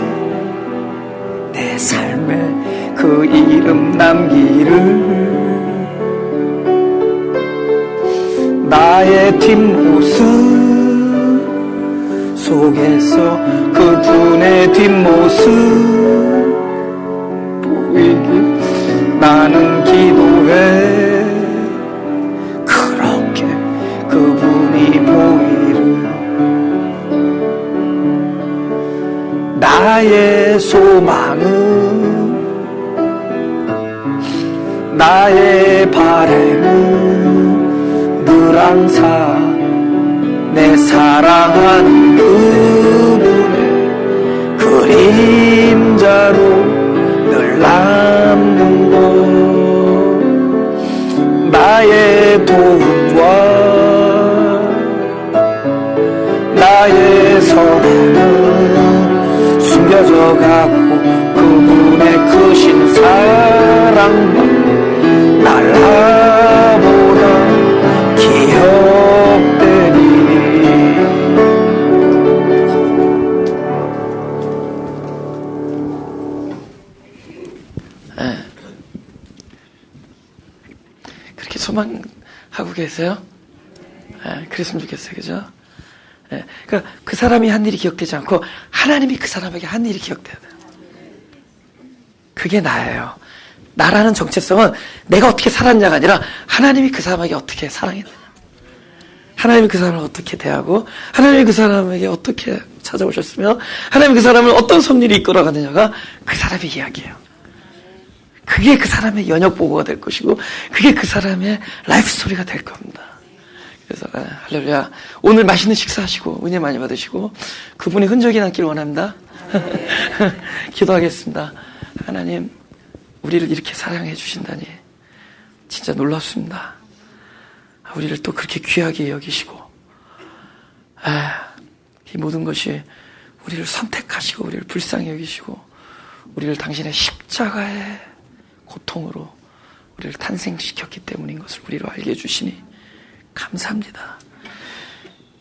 내 삶에 그 이름 남기를 나의 뒷모습 속에서 그분의 뒷모습 보이길 나는 기도해 그렇게 그분이 보이를 나의 소망은 나의 바램은 늘 항상 내 사랑하는 그분의 그림자로 늘 남는 것 나의 도움과 나의 선행은 숨겨져 가고 그분의 크신 사랑만 날아보다 기억되니 네. 그렇게 소망하고 계세요? 네, 그랬으면 좋겠어요. 그죠? 네. 그러니까 그 사람이 한 일이 기억되지 않고 하나님이 그 사람에게 한 일이 기억돼야 돼요. 그게 나예요. 나라는 정체성은 내가 어떻게 살았냐가 아니라 하나님이 그 사람에게 어떻게 사랑했느냐. 하나님이 그 사람을 어떻게 대하고 하나님이 그 사람에게 어떻게 찾아오셨으며 하나님이 그 사람을 어떤 섭리를 이끌어가느냐가 그 사람의 이야기예요. 그게 그 사람의 연역보고가 될 것이고 그게 그 사람의 라이프 스토리가 될 겁니다. 그래서 할렐루야. 오늘 맛있는 식사하시고 은혜 많이 받으시고 그분의 흔적이 남길 원합니다. 기도하겠습니다. 하나님 우리를 이렇게 사랑해 주신다니 진짜 놀랍습니다. 우리를 또 그렇게 귀하게 여기시고 이 모든 것이 우리를 선택하시고 우리를 불쌍히 여기시고 우리를 당신의 십자가의 고통으로 우리를 탄생시켰기 때문인 것을 우리로 알게 해주시니 감사합니다.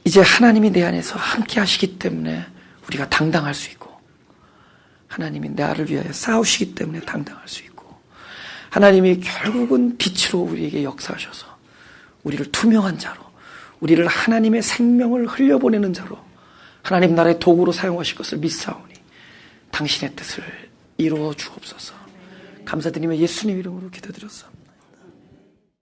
이제 하나님이 내 안에서 함께 하시기 때문에 우리가 당당할 수 있고 하나님이 나를 위하여 싸우시기 때문에 당당할 수 있고 하나님이 결국은 빛으로 우리에게 역사하셔서 우리를 투명한 자로 우리를 하나님의 생명을 흘려보내는 자로 하나님 나라의 도구로 사용하실 것을 믿사오니 당신의 뜻을 이루어 주옵소서. 감사드리며 예수님 이름으로 기도드렸습니다.